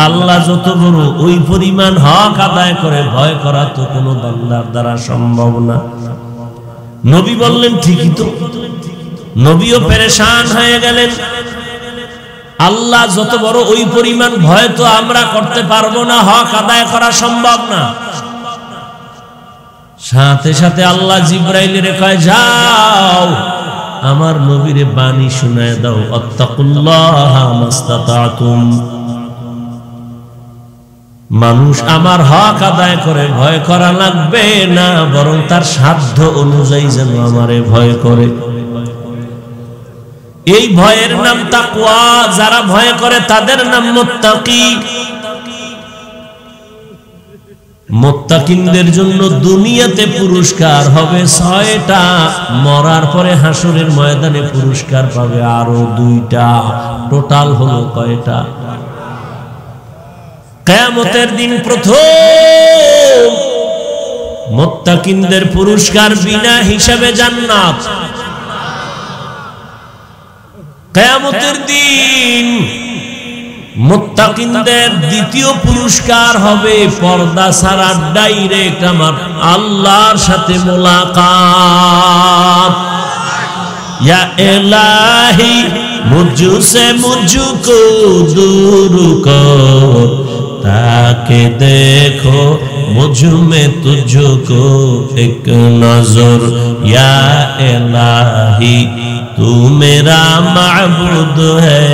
আল্লাহ যত বড় ওই পরিমাণ হক আদায় করে ভয় করা তো কোনো বান্দার দ্বারা সম্ভব না। নবী বললেন ঠিকই তো। নবীও পেরেশান হয়ে গেলেন, আল্লাহ যত বড় ওই পরিমাণ ভয় তো আমরা করতে পারবো না, হক আদায় করা সম্ভব না। সাথে সাথে আল্লাহ জিবরাইলের কয়, যাও আমার নবীরে বাণী শোনায় দাও, আত্তাকুল্লাহা মাস্তাতাতুম। মানুষ আমার হক আদায় করে ভয় করা লাগবে না, বরং তার সাধ্য অনুযায়ী যেন আমারে ভয় করে। এই ভয়ের নাম তাকওয়া। যারা ভয় করে তাদের নাম মুত্তাকি। মুত্তাকিনদের জন্য দুনিয়াতে পুরস্কার হবে 6টা, মরার পরে হাসরের ময়দানে পুরস্কার পাবে আরো 2টা। টোটাল হলো কয়টা? কিয়ামতের দিন প্রথম মুত্তাকিনদের পুরস্কার বিনা হিসাবে জান্নাত। কিয়ামতের দিন মুত্তাকিনদের দ্বিতীয় পুরস্কার হবে পর্দা ছাড়া ডাইরেক্ট আমার আল্লাহর সাথে মুলাকাত। ইয়া ইলাহি মুঝসে মুঝকো दूर কর, তাকে দেখো मुझ में तुझको एक नजर। या इलाही तू मेरा माबूद है,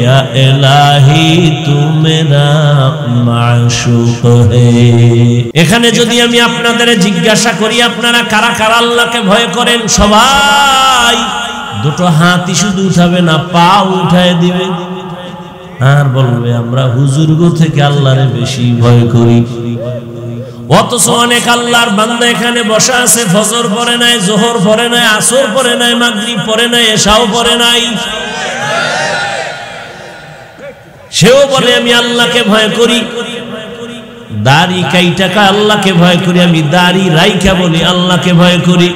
या इलाही तू मेरा माशूक है। এখানে যদি আমি আপনাদের জিজ্ঞাসা করি আপনারা কারা কারা আল্লাহকে ভয় করেন, সবাই দুটো হাতই শুধু উঠাবে না, পা উঠায় দিবে আর বলবে আমরা হুজুরগো থেকে আল্লাহরে বেশি ভয় করি। অথচ অনেক আল্লাহর বান্দা এখানে বসা আছে, ফজর পড়ে নাই, জোহর পড়ে নাই, আসর পড়ে নাই, মাগরিব পড়ে নাই, এশাও পড়ে নাই, সেও বলে আমি আল্লাহকে ভয় করি। দাড়ি কাইটা আল্লাহকে ভয় করি, আমি দাড়ি রাইখা বলি আল্লাহকে ভয় করি।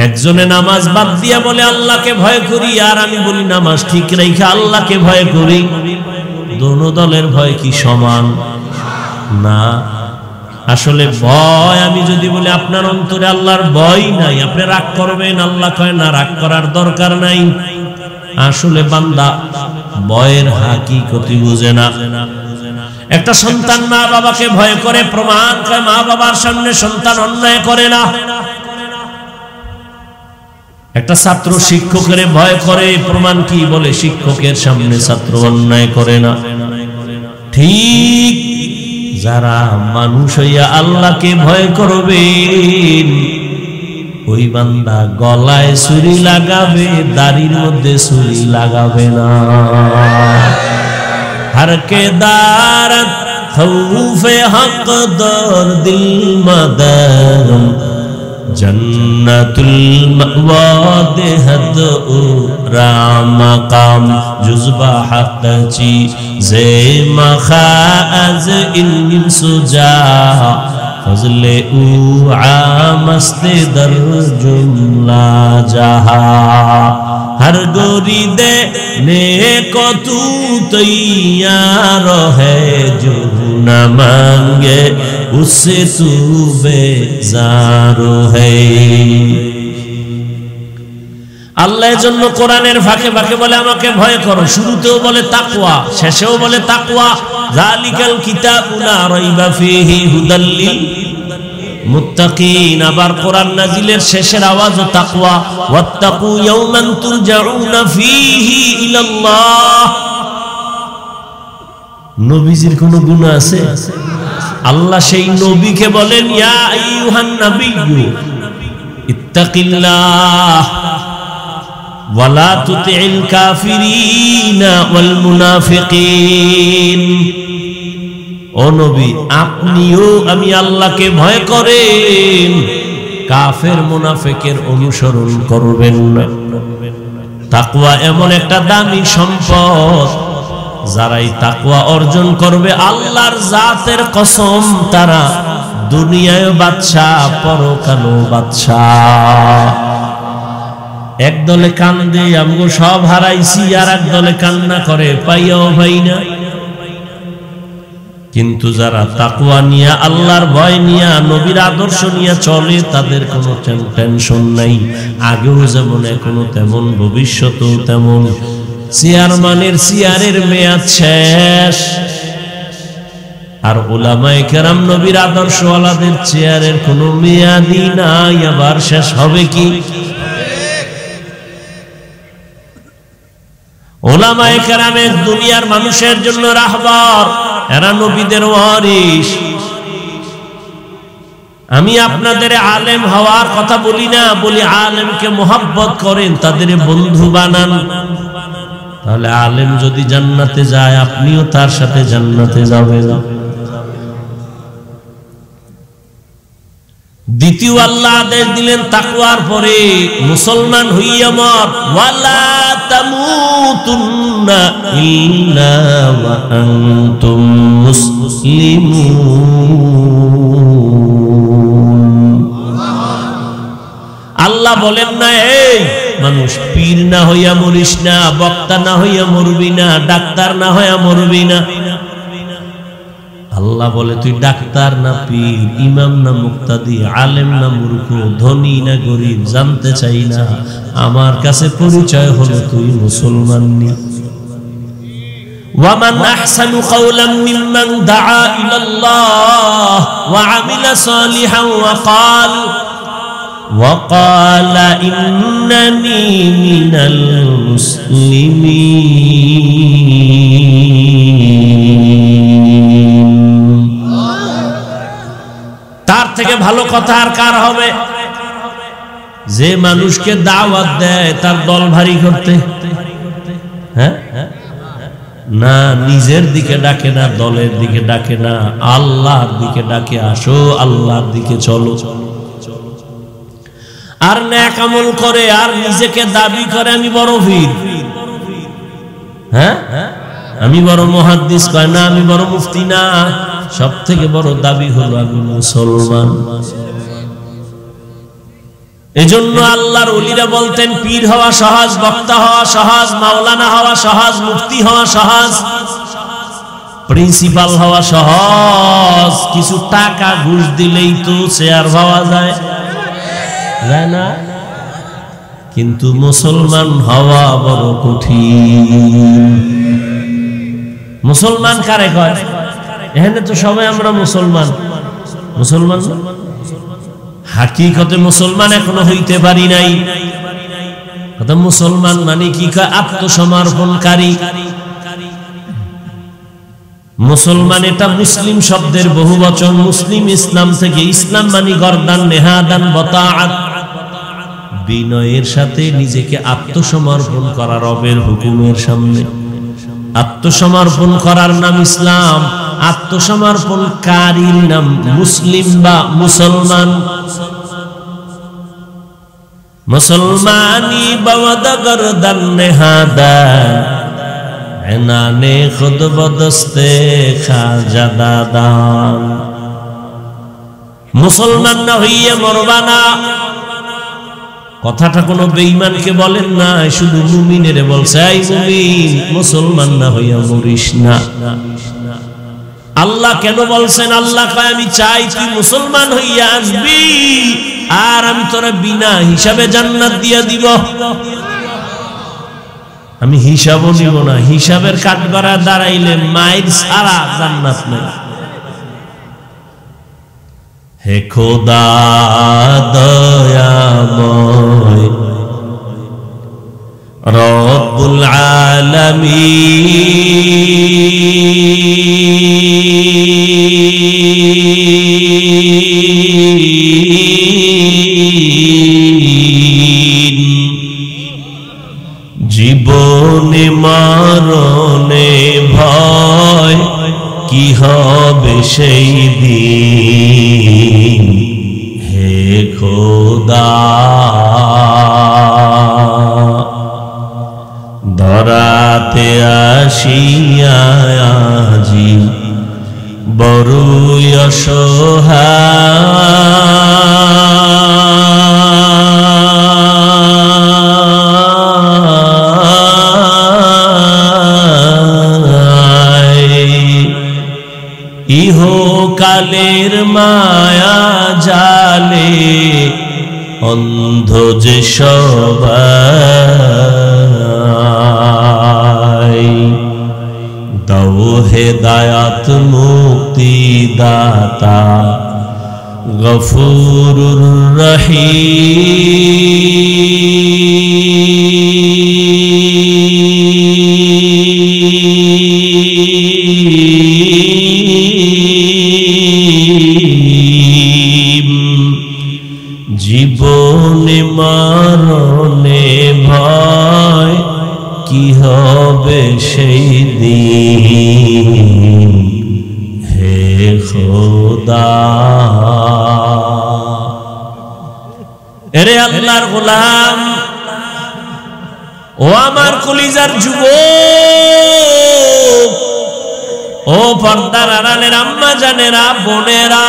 একজনে নামাজ বাদ দিয়া বলে আল্লাহকে ভয় করি, আর আমি বলি নামাজ ঠিক রাইখা আল্লাহকে ভয় করি। দোনো দলের ভয় কি সমান? না। আসলে ভয়, আমি যদি বলি আপনার অন্তরে আল্লাহর ভয় নাই, আপনি রাগ করবেন, আল্লাহ কয় না রাগ করার দরকার নাই। আসলে বান্দা ভয়ের হাকিকতি বুঝে না। একটা সন্তান মা বাবাকে ভয় করে, প্রমাণ কয় মা বাবার সামনে সন্তান অন্যায় করে না। একটা ছাত্র শিক্ষকের ভয় করে, প্রমাণ কি? বলে শিক্ষকের সামনে ছাত্র অন্যায় করে না। ঠিক যারা মানুষ হইয়া আল্লাহকে ভয় করবেন, ওই বান্দা গলায় ছুরি লাগাবে, দাড়ির মধ্যে ছুরি লাগাবে না। हर के दारत खौफे हक दर दिल मदम जन्नतुल मअवा देहद राम मकाम जुज़बा हक ची जे मखाज इल्म सुजा फजले उ आमस्ते दर जुमला जहा हर गोरी दे ने को तू तैयार है जो न मांगे उससे तू बेजार है। আল্লাহর জন্য কোরআনের ফাঁকে ফাঁকে বলে আমাকে ভয় করো, শুরুতেও বলে তাকওয়া, শেষেও বলে তাকওয়া। যালিকাল কিতাবু লা রাইবা ফীহি হুদাল লিল মুত্তাকিন। আবার কোরআন নাজিলের শেষের আওয়াজও তাকওয়া। ওয়াত্তাকু ইয়াওমান তুরজাউনা ফীহি ইলাল্লাহ। নবীজির কোনো গুনাহ আছে? আল্লাহ সেই নবীকে বলেন ইয়া আইয়ুহান নাবিয়্যু ইত্তাকিল্লাহ ওয়ালা তুতিল কাফিরিনা ওয়াল মুনাফিকিন। ও নবী, আপনিও আমি আল্লাহকে ভয় করেন, কাফের মুনাফিকের অনুসরণ করবেন না। তাকওয়া এমন একটা দামি সম্পদ, যারাই তাকওয়া অর্জন করবে আল্লাহর জাতের কসম তারা দুনিয়ায় বাদশা, পরকালেও বাদশা। একদলে কান্দে আমগো সব হারাইছি, আর একদলে কান্না করে পাইয়াও পাই না। কিন্তু যারা তাকওয়া নিয়ে আল্লাহর ভয় নিয়ে নবীর আদর্শ নিয়ে চলে তাদের কোনো টেনশন নাই, আগেও যেমন এখনো তেমন, ভবিষ্যতেও তেমন। চেয়ারম্যানের চেয়ারের মেয়াদ শেষ, আর উলামায়ে কেরাম নবীর আদর্শওয়ালাদের চেয়ারের কোনো মেয়াদই নাই, আবার শেষ হবে কি? উলামায়ে কেরামের দুনিয়ার মানুষের জন্য রাহবার, এরা নবীদের ওয়ারিস। আমি আপনাদের আলেম হওয়ার কথা বলি না, বলি আলেমকে মোহাব্বত করেন, তাদের বন্ধু বানান, তাহলে আলেম যদি জান্নাতে যায় আপনিও তার সাথে জান্নাতে যাবেন। দ্বিতীয় আল্লাহ আদেশ দিলেন তাকওয়ার পরে, মুসলমান হইয়া মর, ওয়ালা তামুতুন্না ইল্লা ওয়া আনতুম মুসলিমুন। আল্লাহ বলেন না এই মানুষ পীর না হইয়া মরিস না, বক্তা না হইয়া মরবি না, ডাক্তার না হইয়া মরবি না। আল্লাহ বলে তুই ডাক্তার না পীর, ইমাম না মুক্তাদি, আলেম না মূর্খ, ধনী না গরিব জানতে চাই না, আমার কাছে পরিচয় হলো তুই মুসলমান নি। ওয়ামান আহসানু কাওলাম মিম্মান দাআ ইলাল্লাহ ওয়া আমিলা সালিহান ওয়া ক্বালা ইন্নানী মিনাল মুসলিমিন। তার থেকে ভালো কথা আর কার হবে? যে মানুষকে দাওয়াত দেয় তার দল ভারী করতে, হ্যাঁ না, নিজের দিকে ডাকে না, দলের দিকে ডাকে না, আল্লাহর দিকে ডাকে, আসো আল্লাহর দিকে চলো। আর নেক আমল করে আর নিজেকে দাবি করে আমি বড় পীর, হ্যাঁ আমি বড় মুহাদ্দিস, কয় না আমি বড় মুফতি না, সব থেকে বড় দাবি হলো আমি মুসলমান। এজন্য আল্লাহর ওলিরা বলতেন পীর হওয়া সহজ, বক্তা হওয়া সহজ, মাওলানা হওয়া সহজ, মুফতি হওয়া সহজ, প্রিন্সিপাল হওয়া সহজ, কিছু টাকা ঘুষ দিলেই তো চেয়ার পাওয়া যায়, যায় না? কিন্তু মুসলমান হওয়া বড় কঠিন। মুসলমান কারে কয়? এখানে তো সবাই আমরা মুসলমান, মুসলমান হাকিকতে মুসলমান এখনো হইতে পারি নাই। কথা মুসলমান মানে কি? আত্মসমর্পণকারী। মুসলমান এটা মুসলিম শব্দের বহুবচন, মুসলিম ইসলাম থেকে, ইসলাম মানে গর্দান, নেহাদান, বতাআত, বিনয়ের সাথে নিজেকে আত্মসমর্পণ করা রবের হুকুমের সামনে। আত্মসমর্পণ করার নাম ইসলাম, আত্মসমর্পণকারীর নাম মুসলিম বা মুসলমান। মুসলমানি বওয়াদ গর্দান নেহাদা, এনানে খুদ বদস্তে খাজা দাদান। মুসলমান না হইয়া মরবা না, কথাটা কোনো বেঈমানকে বলেন না, শুধু মুমিনের বলছে, এই মুমিন মুসলমান না হইয়া মরিস না। আল্লাহ কেন বলছেন? আল্লাহ কয় আমি চাই তুই মুসলমান হইয়া আসবি, আর আমি তোরা বিনা হিসাবে জান্নাত দিয়া দিব। আমি হিসাবও নিব না, হিসাবের কাঠগড়া দাঁড়াইলে মায়ের সারা জান্নাত নাই। হে খোদা দয়াময় রব্বুল আলামিন, জীবনে মরণে ভয় কি হবে সেই দিন। হে খোদা ধরাতে আসিয়া আজি বড়ই অসহায়। ইহকালের মায়া জালে অন্ধ যে সবাই, দাও হেদায়াত মুক্তি দাতা গফুরুর রহিম। জীবনে মরণে ভয়, কি হবে সেই দিন, হে খোদা। এরে আল্লাহর গোলাম, ও আমার কলিজার যুবক, ও পর্দার আড়ালের আম্মা জানেরা, বোনেরা,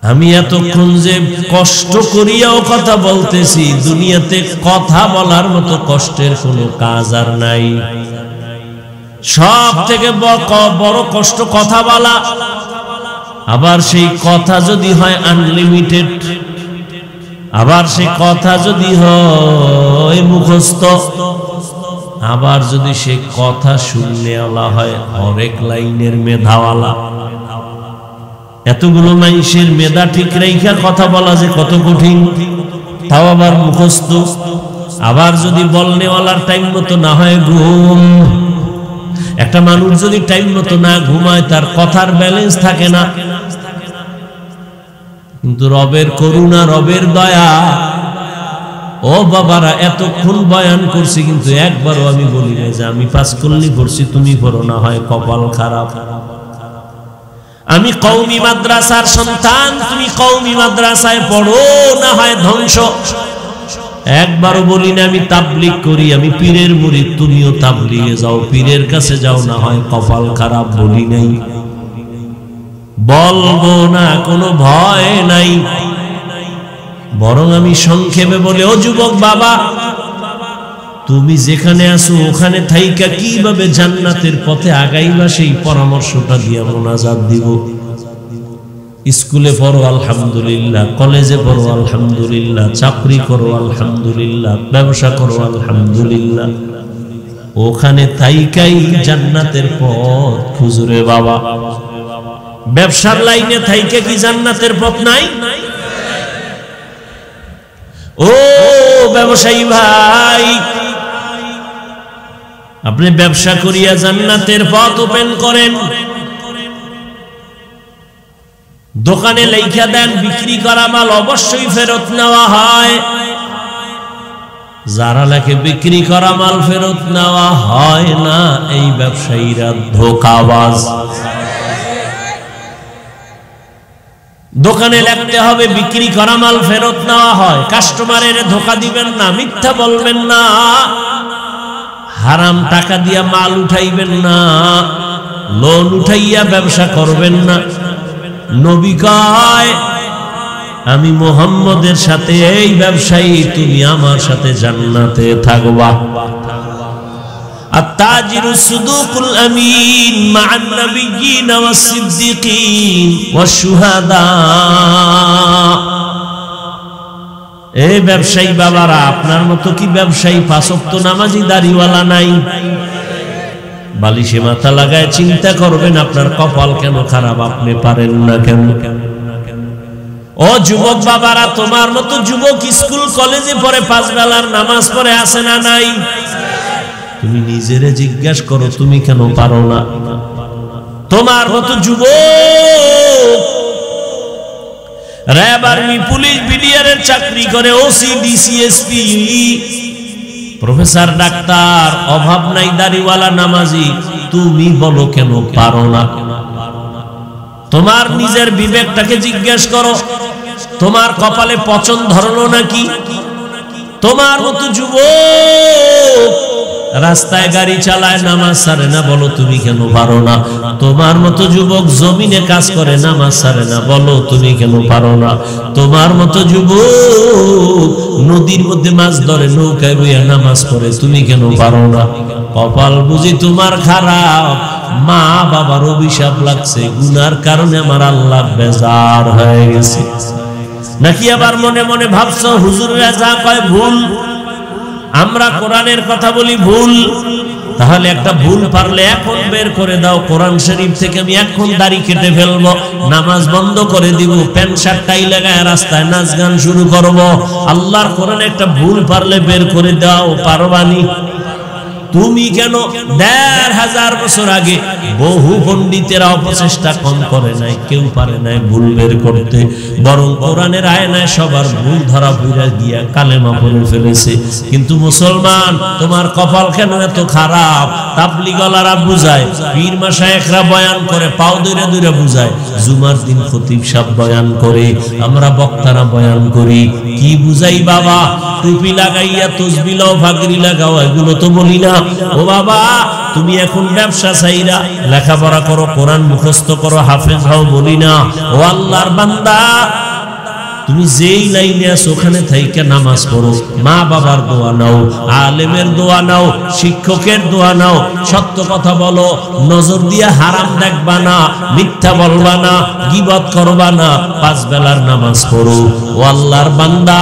আমি এতক্ষণ যে কষ্ট করিয়াও কথা বলতেছি, দুনিয়াতে কথা বলার মতো কষ্টের কোনো কাজ আর নাই। সব থেকে বড় কষ্ট কথা বলা। আবার সেই কথা যদি হয় আনলিমিটেড, আবার সেই কথা যদি হয় মুখস্থ, আবার যদি সে কথা শুননেওয়ালা হয় হরেক লাইনের মেধাওয়ালা। এতগুলো মানুষের মেধা ঠিক রাইখা কথা বলা যে কত কঠিন, তাও আবার মুখস্থ। আবার যদি বলনেওয়ালার টাইম মতো না হয় ঘুম, একটা মানুষ যদি টাইম মতো না ঘুমায় তার কথার ব্যালেন্স থাকে না। কিন্তু রবের করুণা, রবের দয়া, ও বাবারা এতক্ষণ বয়ান করছি কিন্তু একবারও আমি বলি না যে আমি পাস করলি পড়ছি তুমি পড়ো না, হয় কপাল খারাপ। আমি কওমি মাদ্রাসার সন্তান, তুমি কওমি মাদ্রাসায় পড়ো, না হয় ধ্বংস। একবারও বলি না আমি তাবলীগ করি, আমি পীরের মুরিদ, তুমিও তাবলীগে যাও, পীরের কাছে যাও, না হয় কপাল খারাপ। বলি নাই, বলবো না, কোনো ভয় নাই। বরং আমি সংক্ষেপে বলে, ও যুবক বাবা, তুমি যেখানে আছো ওখানে থাইকা কিভাবে জান্নাতের পথে আগাইবা সেই পরামর্শটা দিয়া মোনাজাত দিব। স্কুলে পড়ো আলহামদুলিল্লাহ, কলেজে পড়ো আলহামদুলিল্লাহ, চাকরি করো আলহামদুলিল্লাহ, ব্যবসা করো আলহামদুলিল্লাহ, ওখানে থাইকাই জান্নাতের পথ খুঁজরে বাবা। ব্যবসার লাইনে থাইকা কি জান্নাতের পথ নাই? ও ব্যবসায়ী ভাই, আপনি ব্যবসা করিয়া জান্নাতের পথ ওপেন করেন। দোকানে লেখা দেন বিক্রি করা মাল অবশ্যই ফেরত নেওয়া হয়। যারা লেখে বিক্রি করা মাল ফেরত নেওয়া হয় না, এই ব্যবসায়ীরা ধোঁকাবাজ। দোকানে লিখতে হবে বিক্রি করা মাল ফেরত নেওয়া হয়। কাস্টমারের ধোঁকা দিবেন না, মিথ্যা বলবেন না, হারাম টাকা দিয়া মাল উঠাইবেন না, লোন উঠাইয়া ব্যবসা করবেন না। নবী কয়, আমি মুহাম্মদের সাথে এই ব্যবসায়ী, তুমি আমার সাথে জান্নাতে থাকবা। আত-তাজিরু সুদুকুল আমিন মা'আন নাবিয়্যিন ওয়াস-সিদ্দিকিন ওয়াশ-শুহাদা। এই ব্যবসায়ী বাবারা, আপনার মতো কি ব্যবসায়ী পাঁচ ওয়াক্ত নামাজি দাড়িওয়ালা নাই? বালিশে মাথা লাগায় চিন্তা করবেন আপনার কপাল কেন খারাপ, আপনি পারেন না কেন? ও যুবক বাবারা, তোমার মতো যুবক স্কুল কলেজে পড়ে, পাঁচ বেলার নামাজ পড়ে, আছে না নাই? তুমি নিজেরে জিজ্ঞাসা করো, তুমি কেন পারো না? তোমার মতো যুবক র্যাব, আর্মি, পুলিশ, বিডিআরের চাকরি করে, ওসি, ডিসিএসপি, প্রফেসর, ডাক্তার, অভাব নাই, দাড়িওয়ালা, নামাজি, তুমি বলো কেন পারো না? তোমার নিজের বিবেকটাকে জিজ্ঞেস করো, তোমার কপালে পচন ধরলো নাকি? তোমার মতো যুবক রাস্তায় গাড়ি চালায় নামাজ ছাড়ে না, বলো তুমি কেন পারো না? তোমার মতো যুবক জমিনে কাজ করে নামাজ ছাড়ে না, বলো তুমি কেন পারো না? তোমার মতো যুবক নদীর মধ্যে মাছ ধরে নৌকায় বইয়া নামাজ পড়ে, তুমি কেন পারো না? কপাল বুঝি তোমার খারাপ, মা বাবার অভিশাপ লাগছে, গুনার কারণে আমার আল্লাহ বেজার হয়ে গেছে। নাকি আবার মনে মনে ভাবছো হুজুররা যা কয় ভুল, আমরা কোরআনের কথা বলি ভুল? তাহলে একটা ভুল পারলে এখন বের করে দাও কোরআন শরীফ থেকে, আমি এখন দাড়ি কেটে ফেলবো, নামাজ বন্ধ করে দিব, প্যান্ট শার্ট টাই লাগায় রাস্তায় নাচ গান শুরু করব। আল্লাহর কোরআনে একটা ভুল পারলে বের করে দাও, পারবানি? তুমি কেন ১৫০০ বছর আগে বহু পণ্ডিতেরা অপচেষ্টা কম করে নাই, কেউ পারে নাই ভুল বের করতে, বরং কোরআনের আয়নায় সবার ভুল ধরা পড়ে গিয়া কালেমা পড়ে ফেলেছে। কিন্তু মুসলমান, তোমার কপাল কেন এত খারাপ? তাবলীগওয়ালারা বুঝায়, পীর মাশায়েখরা বয়ান করে, পাও ধরে ধরে বুঝায়, জুমার দিন খতিব সাহেব বয়ান করে, আমরা বক্তারা বয়ান করি, কি বুঝাই বাবা? টুপি লাগাইয়া তসবিহ লাও, ফাগরি লাগাও, এগুলো তো বলি না। ও বাবা, তুমি এখন ব্যবসা চাইরা লেখাপড়া করো, কোরআন মুখস্থ করো, হাফেজ হও, বলি না। ও আল্লাহর বান্দা, তুমি যেই লাইনে আছো ওখানে থাইকা নামাজ পড়ো, মা বাবার দোয়া নাও, আলেমের দোয়া নাও, শিক্ষকের দোয়া নাও, সত্য কথা বলো, নজর দিয়ে হারাম দেখবা না, মিথ্যা বলবা না, গীবত করবা না, 5 বেলার নামাজ পড়ো। ও আল্লাহর বান্দা,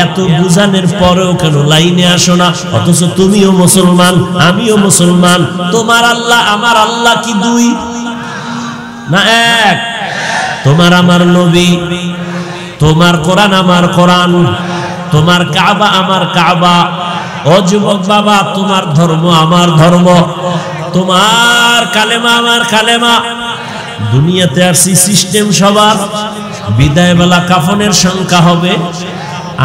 এত বুঝানোর পরেও কেন লাইনে আসো না? অথচ তুমিও মুসলমান, আমিও মুসলমান। তোমার আল্লাহ আমার আল্লাহ কি 2 না 1? তোমার আমার নবী, তোমার কোরআন আমার কোরআন, তোমার কাবা আমার কাবা। ও যুবক বাবা, তোমার ধর্ম আমার ধর্ম, তোমার কালেমা আমার কালেমা। দুনিয়াতে আসছি সিস্টেম সবার, বিদায় বেলা কাফনের সংখ্যা হবে,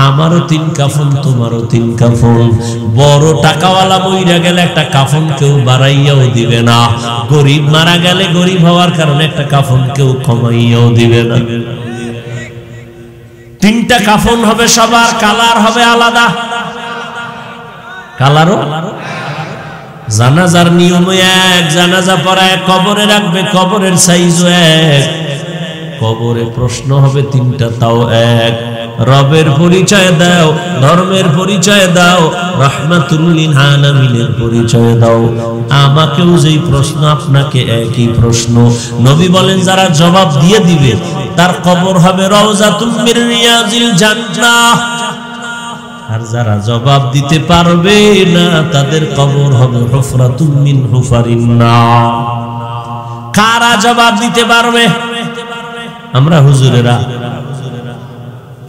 আমারও 3 কাফন, তোমারও 3 কাফন। বড় টাকাওয়ালা মইরা গেলে একটা কাফন কেউ বাড়াইয়াও দিবে না, গরিব মারা গেলে গরিব হওয়ার কারণে একটা কাফন কেউ কমাইয়াও দিবে না। 3টা কাফন হবে সবার, কালার হবে আলাদা, কালারও। জানাজার নিয়ম এক, জানাজা পড়ায় কবরে রাখবে, কবরের সাইজও এক, কবরে প্রশ্ন হবে 3টা, তাও এক। রবের পরিচয় দাও, ধর্মের পরিচয় দাও, রাহমাতুল লিল আলামিনের পরিচয় দাও। আমাকেও যেই প্রশ্ন, আপনাকে একই প্রশ্ন। নবী বলেন, যারা জবাব দিয়ে দিবে তার কবর হবে রওজাতুম মির রিয়াজিল জান্নাহ, আর যারা জবাব দিতে পারবে না তাদের কবর হবে হুফরাতুম মিন হুফারিন নার। কারা জবাব দিতে পারবে? আমরা হুজুরেরা।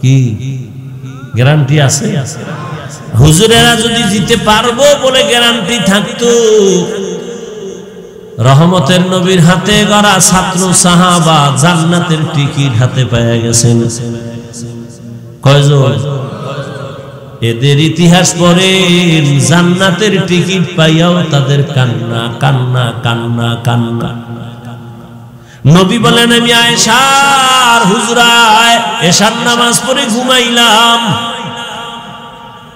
কি গ্যারান্টি আছে? হুজুরেরা যদি দিতে পারবো বলে গ্যারান্টি থাকতো, রহমতের নবীর হাতে গড়া ছাত্র সাহাবা জান্নাতের টিকিট হাতে পেয়ে গেছেন। কয়জন? এদের ইতিহাস পড়ে জান্নাতের টিকিট পাইয়াও তাদের কান্না কান্না কান্না কান্না। নবী বলেন, আমি আয়েশার হুজরায় এশার নামাজ পড়ে ঘুমাইলাম।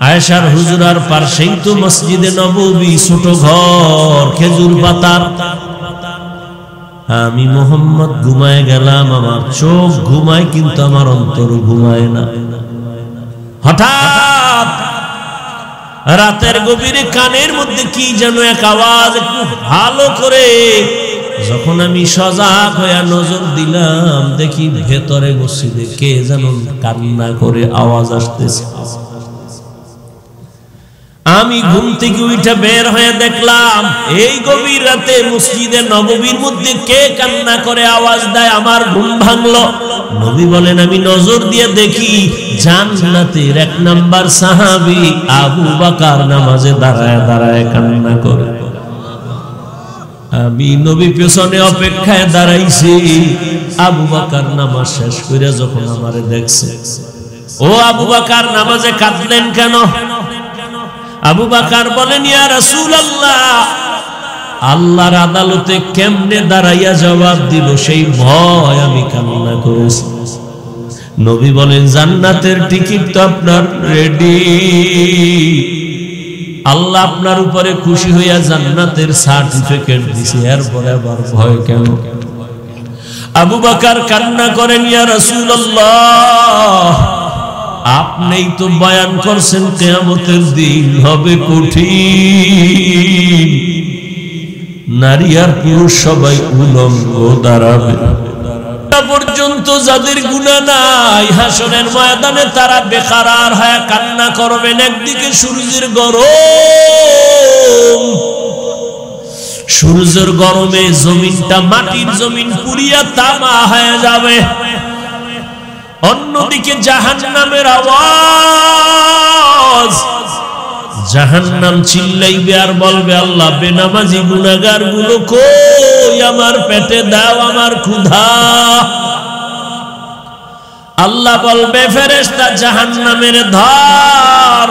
আয়েশার হুজরার পাশেই তো মসজিদে নববী, ছোট ঘর, খেজুর পাতার। আমি মোহাম্মদ ঘুমায় গেলাম, আমার চোখ ঘুমায় কিন্তু আমার অন্তর ঘুমায় না। হঠাৎ রাতের গভীরে কানের মধ্যে কি যেন এক আওয়াজ, একটু ভালো করে যখন আমি সজাগ হয়ে নজর দিলাম, দেখি ভেতরে মসজিদে কে যেন কান্না করে আওয়াজ আসতেছে। আমি ঘুম থেকে উঠে বের হয়ে দেখলাম এই গভীর রাতে মসজিদে নববীর মধ্যে কে কান্না করে আওয়াজ দেয়। আমার ঘুম ভাঙলো। নবী বলেন, আমি নজর দিয়ে দেখি জান্নাতের 1 নাম্বার সাহাবী আবু বকর নামাজে দাঁড়ায় দাঁড়ায় কান্না করে। আমি নবী পেছনে অপেক্ষায় দাঁড়াইছি। আবু বকর নামাজ শেষ করে যখন আমারে দেখছে, ও আবু বকর নামাজে কাঁদলেন কেন? আবু বকর বলেন, ইয়া রাসূলুল্লাহ, আল্লাহর আদালতে কেমনে দাঁড়াইয়া জবাব দিব সেই ভয় আমি কান্না করেছি। নবী বলেন, জান্নাতের টিকিট তো আপনার রেডি, আল্লাহ আপনার উপরে খুশি হইয়া জান্নাতের সার্টিফিকেট দিছে, এরপরে আবার ভয় কেন? আবু বকর কান্না করেন, ইয়া রাসূলুল্লাহ, আপনিই তো বয়ান করছেন কিয়ামতের দিন হবে কঠিন, নারী আর পুরুষ সবাই উলঙ্গ দাঁড়াবে। পর্যন্ত যাদের গুনাহ নাই হাসরের ময়দানে তারা বেকারার হয়ে কান্না করবেন। একদিকে সূর্যের গরম, সূর্যের গরমে জমিনটা মাটির জমিন পুড়িয়া তামা হয়ে যাবে, অন্যদিকে জাহান্নামের আওয়াজ, জাহান্নাম চিল্লাইবে আর বলবে, আল্লাহ বেনামাজি গুনাহগার গুলো কই, আমার পেটে দাও, আমার ক্ষুধা। আল্লাহ বলবে, ফেরেশতা জাহান্নামের ধর,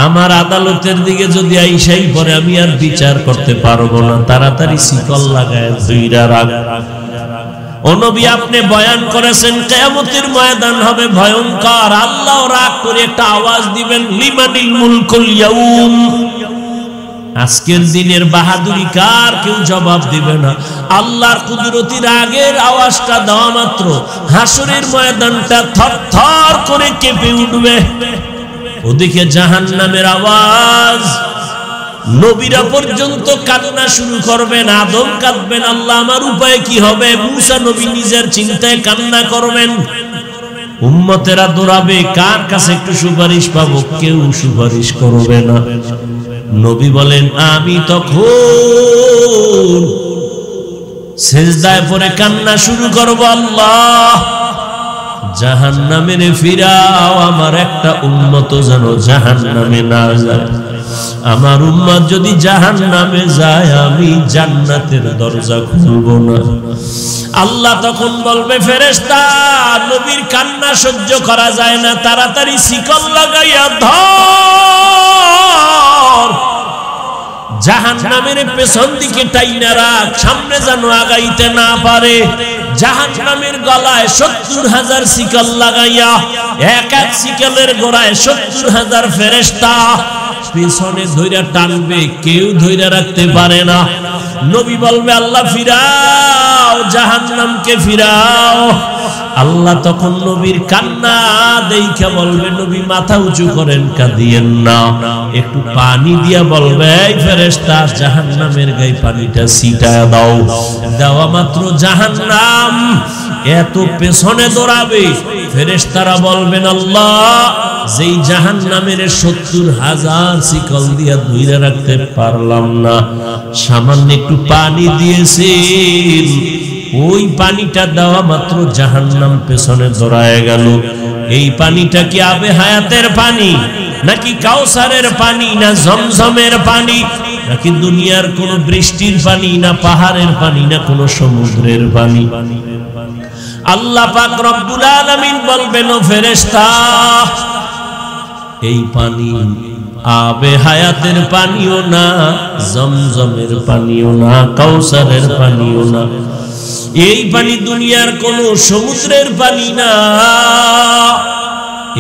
আমার আদালতের দিকে যদি আইসাই পরে আমি আর বিচার করতে পারবো না, তাড়াতাড়ি শিকল লাগায় ধইরা রাখ। ও নবী, আপনি বয়ান করেছেন কিয়ামতের ময়দান হবে ভয়ঙ্কর। আল্লাহ রাগ করে একটা আওয়াজ দিবেন, লিমানিল মুলকুল ইয়াউম, আজকের দিনের বাহাদুরি কার? কেউ জবাব দিবে না। আল্লাহর কুদরতি রাগের আওয়াজটা দেওয়া মাত্র হাসরের ময়দানটা থরথর করে কেঁপে উঠবে। ওদিকে জাহান্নামের আওয়াজ, নবীরা পর্যন্ত কান্না শুরু করবেন, আদম কাঁদবেন, আল্লাহ আমার উপায় কি হবে? মুসা নবী নিজের চিন্তায় কান্না করবেন, উম্মতেরা দৌড়াবে, কার কাছে একটু সুপারিশ পাবো? কেউ সুপারিশ করবে না। নবী বলেন, আমি তখন সিজদায় পড়ে কান্না শুরু করব, আল্লাহ জাহান্নামে ফিরাও, আমার একটা উম্মত যেন জাহান্নামে না যায়। আমার উম্মত যদি জাহান্নামে যায় আমি জান্নাতের দরজা খুলব না। আল্লাহ তখন বলবে, ফেরেশতা নবীর কান্না সহ্য করা যায় না, তাড়াতাড়ি শিকল লাগাইয়া ধর, জাহান্নামের পেছন দিকে টাইনা রাখ, সামনে যেন আগাইতে না পারে। জাহান্নামের গলায় ৭০,০০০ শিকল লাগাইয়া, এক এক শিকলের গোড়ায় ৭০,০০০ ফেরেশতা পেছনে ধইরা টানবে, কেউ ধইরা রাখতে পারে না। নবী বলবে, আল্লাহ ফিরাও, জাহান্নামকে ফিরাও। আল্লাহ তখন নবীর কান্না দেখে বলবে, নবী মাথা উঁচু করেন, কাঁদিয়েন না। একটু পানি দিয়া বলবে, এই ফেরেশতা জাহান্নামের গায়ে পানিটা ছিটায়া দাও। দেওয়া মাত্র জাহান্নাম এত পেছনে দৌড়াবে, ফেরেশতারা বলবেন, আল্লাহ যেই জাহান্নামের ৭০,০০০ শিকল দিয়া ধইরা রাখতে পারলাম না, সামান্য একটু পানি দিয়েছেন, ওই পানিটা দেওয়া মাত্র জাহান্নাম পেছনে দৌড়ায় গেল। এই পানিটা কি আবে হায়াতের পানি, নাকি কাউসারের পানি, না জমজমের পানি, নাকি দুনিয়ার কোন বৃষ্টির পানি, না পাহাড়ের পানি, না কোন সমুদ্রের পানি? আল্লাহ পাক রব্বুল আলামিন বলবেন, ও ফেরেশতা এই পানি আবে হায়াতের পানিও না, জমজমের পানিও না, কাউসারের পানিও না, এই পানি দুনিয়ার কোন সমুদ্রের পানি না,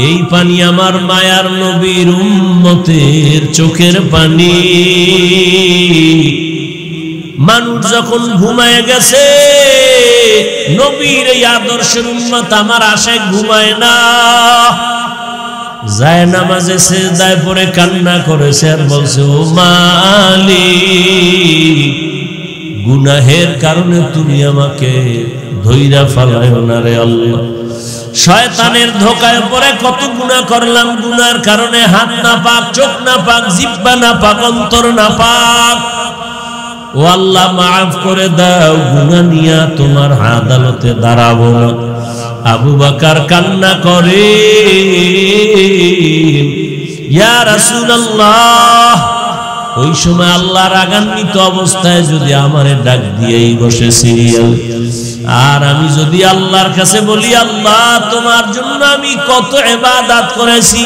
এই পানি আমার মায়ার নবীর উম্মতের চোখের পানি। মানুষ যখন ঘুমায় গেছে, নবীর এই আদর্শের উম্মত আমার আশায় ঘুমায় না, যায় নামাজে সিজদায় পড়ে কান্না করেছে আর বলছে, ও মালিক গুনাহের কারণে তুমি আমাকে ধইরা ফালায়ো না রে আল্লাহ। শয়তানের ধোকায় পড়ে কত গুনাহ করলাম, গুনার কারণে হাত না পাক, চোখ না পাক, জিহ্বা না পাক, অন্তর না পাক। ও আল্লাহ মাফ করে দাও, গুনাহ নিয়া তোমার আদালতে দাঁড়াবো না। আবু বকর কান্না করে, ইয়া রাসূলুল্লাহ, ওই সময় আল্লাহ রাগান্বিত অবস্থায় যদি আমারে ডাক দিয়েই বসে সিরিয়াল, আর আমি যদি আল্লাহর কাছে বলি, আল্লাহ তোমার জন্য আমি কত ইবাদত করেছি,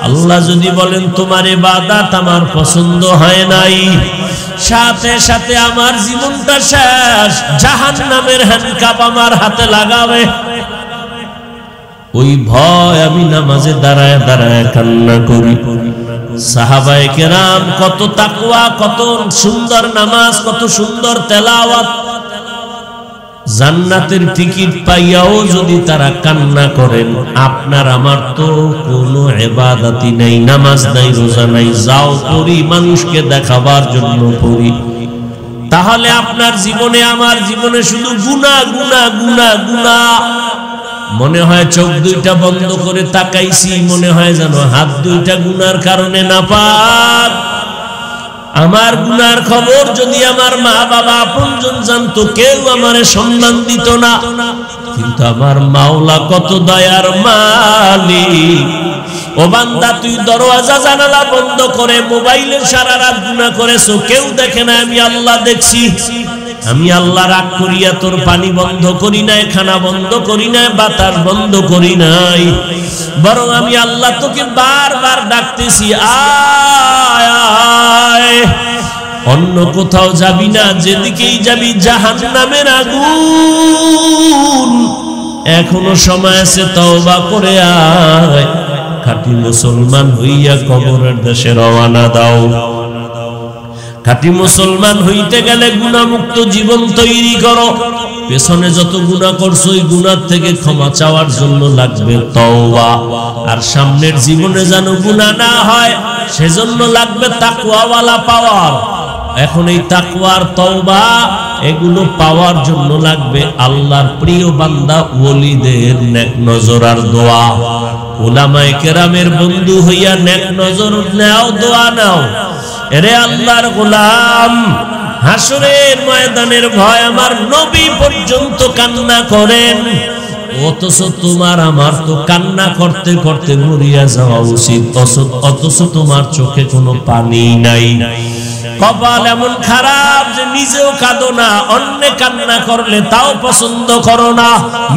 আল্লাহ যদি বলেন তোমার ইবাদত আমার পছন্দ হয় নাই, সাথে সাথে আমার জীবনটা শেষ, জাহান্নামের হ্যান্ডকাপ আমার হাতে লাগাবে। ওই ভয় আমি নামাজে দাঁড়ায় দাঁড়ায় কান্না করি। সাহাবায়ে কেরাম কত তাকওয়া, কত সুন্দর নামাজ, কত সুন্দর তেলাওয়াত, জান্নাতের টিকিট পাইয়াও যদি তারা কান্না করেন, আপনার আমার তো কোনো ইবাদতই নাই, নামাজ নাই, রোজা নাই, যাও করি মানুষকে দেখাবার জন্য করি, তাহলে আপনার জীবনে আমার জীবনে শুধু গুনাহ গুনাহ গুনাহ গুনাহ। মনে হয় চোখ দুইটা বন্ধ করে তাকাইছি, মনে হয় যেন হাত দুইটা গুনার কারণে নাপাক। আমার গুনার খবর যদি আমার মা বাবা আপনজন জানতো, কেউ আমারে সম্মান দিত না। কিন্তু আমার মাওলা কত দয়ার মালিক। ও বান্দা, তুই দরওয়াজা জানালা বন্ধ করে মোবাইলের সারা রাত গুনাহ করেছো, কেউ দেখে না, আমি আল্লাহ দেখছি। আমি আল্লাহ রাগ করিয়া তোর পানি বন্ধ করি নাই, খানা বন্ধ করি নাই, বাতাস বন্ধ করি নাই, বরং আমি আল্লাহ তোকে বারবার ডাকতেছি, আয় আয়। অন্য কোথাও যাবি না, যেদিকেই যাবি জাহান্নামের আগুন। এখনো সময় আছে, তওবা করে আয়। খাঁটি মুসলমান হইয়া কবরের দেশে রওনা দাও। খাঁটি মুসলমান হইতে গেলে গুনাহমুক্ত জীবন তৈরি করো। পেছনে যত গুনাহ করছো, ওই গুনাহ থেকে ক্ষমা চাওয়ার জন্য লাগবে তওবা। আর সামনের জীবনে যেন গুনাহ না হয়, সেজন্য লাগবে তাকওয়াওয়ালা পাওয়ার। এখন এই তাকওয়ার তওবা এগুলো পাওয়ার জন্য লাগবে আল্লাহর প্রিয় বান্দা ওলিদের নেক নজর আর দোয়া। উলামায়ে কেরামের বন্ধু হইয়া নেক নজর নাও, দোয়া নাও। এরে আল্লাহর গোলাম, হাসরের ময়দানের ভয় আমার নবী পর্যন্ত কান্না করেন, অথচ তোমার আমার তো কান্না করতে করতে মরিয়া যাওয়া উচিত, অথচ তোমার চোখে কোনো পানি নাই। কপাল এমন খারাপ যে নিজেও কাঁদো না, অন্য কান্না করলে তাও পছন্দ করো না।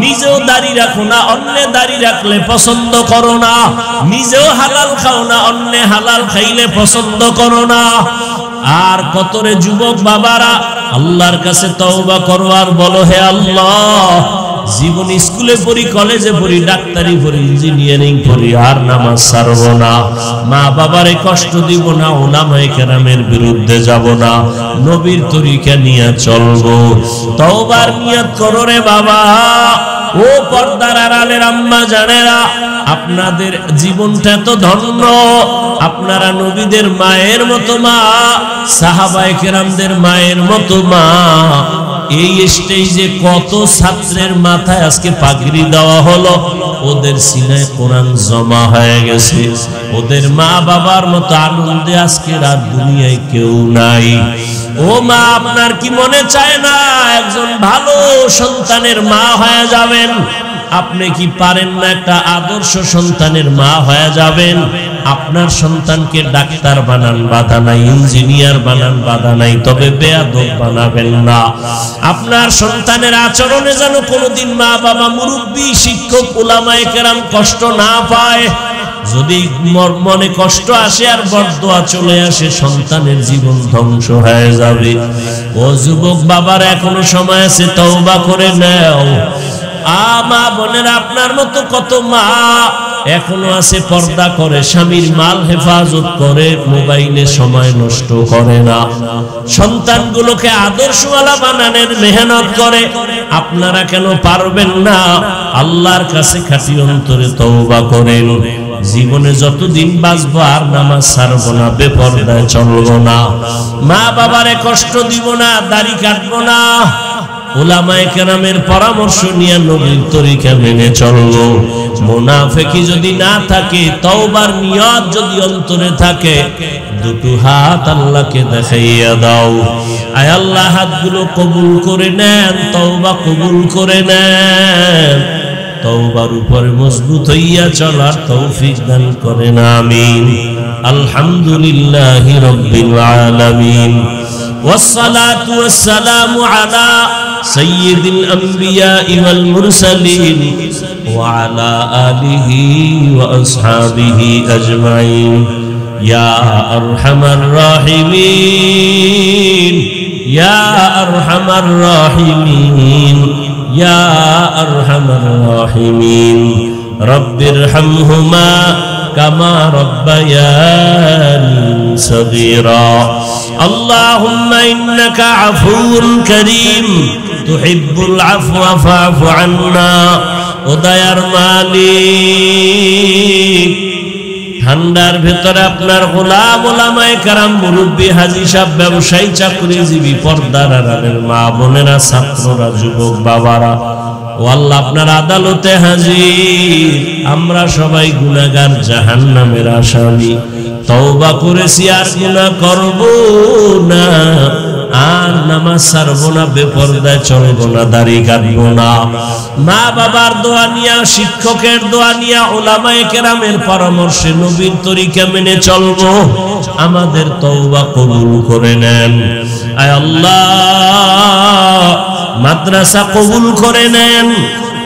নিজেও দাড়ি রাখো না, অন্য দাড়ি রাখলে পছন্দ করো না। নিজেও হালাল খাও না, অন্য হালাল খাইলে পছন্দ করো না। আর কতরে যুবক বাবারা আল্লাহর কাছে তওবা করো আর বলো, হে আল্লাহ, জীবন স্কুলে পড়ি, কলেজে পড়ি, ডাক্তারি পড়ি, ইঞ্জিনিয়ারিং পড়ি, আর নামাজ ছাড়বো না, মা বাবারে কষ্ট দিব না, উলামায়ে কেরামের বিরুদ্ধে যাব না, নবীর তরিকা নিয়ে চলবো। তওবার নিয়ত করো রে বাবা। ও পর্দার আড়ালের আম্মা জানেরা, আপনাদের জীবনটা তো ধন্য। আপনারা নবীদের মায়ের মতো মা, সাহাবায়ে কেরামদের মায়ের মতো মা। এই স্টেজে কত ছাত্রের মাথায় আজকে পাগড়ি দেওয়া হলো, ওদের সিনায় কোরআন জমা হয়ে গেছে। ওদের মা বাবার মতো আনন্দে আজকে রাত দুনিয়ায় কেউ নাই। ও মা, আপনার কি মনে চায় না একজন ভালো সন্তানের মা হয়ে যাবেন? আপনি কি পারেন না একটা আদর্শ সন্তানের মা হয়ে যাবেন? আপনার সন্তানকে ডাক্তার বানান, বাধা নাই, ইঞ্জিনিয়ার বানান, বাধা নাই, তবে বেয়াদব বানাবেন না। আপনার সন্তানের আচরণে যেন কোনোদিন মা বাবা, মুরব্বী, শিক্ষক, উলামায়ে কেরাম কষ্ট না পায়। যদি মনে কষ্ট আসে আর বরদোয়া চলে আসে, সন্তানের জীবন ধ্বংস হয়ে যাবে। ও যুবক বাবার, এখনো সময় আছে, তওবা করে নাও। মা বোনেরা, আপনার মতো কত মা এখনো আছে, পর্দা করে, স্বামীর মাল হেফাজত করে, মোবাইলে সময় নষ্ট করে না, সন্তানগুলোকে আদর্শওয়ালা বানানোর মেহনত করে। আপনারা কেন পারবেন না? আল্লাহর কাছে খাঁটি অন্তরে তওবা করেন। জীবনে যতদিন বাঁচবো আর নামাজ ছাড়বো না, বেপরদায় চলবো না, মা বাবারে কষ্ট দিব না, দাড়ি কাটবো না, উলামায়ে কেরামের পরামর্শ নিয়ে নবীর তরিকা মেনে চলবো। মুনাফিকি যদি না থাকে, তওবার নিয়ত যদি অন্তরে থাকে, দুটো হাত আল্লাহকে দেখাইয়া দাও। আয় আল্লাহ, হাতগুলো কবুল করে নেন, তওবা কবুল করে নেন। তওবার উপরে মজবুত হইয়া চলার তৌফিক দান করেন, আমিন। আলহামদুলিল্লাহি রাব্বিল আলামিন, والصلاة والسلام على سيد الأنبياء والمرسلين وعلى آله وأصحابه أجمعين يا أرحم الراحمين يا أرحم الراحمين يا أرحم الراحمين রব্বিরহামহুমা কামা রব্বায়ানি সগীরা আল্লাহুম্মা ইন্নাকা আফুউন কারীম তুহিব্বুল আফওয়া ফা'ফু আন্না ও দয়ার মালিক ঠান্ডার ভেতরে আপনার গোলাম ওলামায়ে কেরাম মুরব্বী হাজী সাহেব ব্যবসায়ী চাকরিজীবী পর্দার আড়ালের মা বোনেরা ছাত্ররা যুবক বাবারা ও আল্লাহ আপনার আদালতে হাজির আমরা সবাই গুনাহগার জাহান্নামের আসামি তওবা করেছি আর গুনাহ করব না আর নামাজ ছাড়বো না বেপরদায় চলবো না দাড়ি কাটবো না মা বাবার দোয়া নিয়া শিক্ষকের দোয়া নিয়া উলামায়ে কেরামের পরামর্শে নবীর তরিকা মেনে চলবো আমাদের তওবা কবুল করে নেন আয় আল্লাহ মাদ্রাসা কবুল করে নেন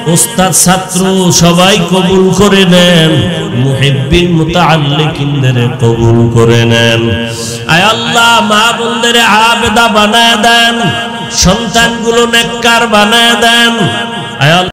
উস্তাদ ছাত্র সবাই কবুল করে নেন মুহিব্বিন মুতাআল্লিকিনদের কবুল করে নেন আয় আল্লাহ মা বোনদের আবেদা বানায় দেন সন্তানগুলো নেককার বানায় দেন আয়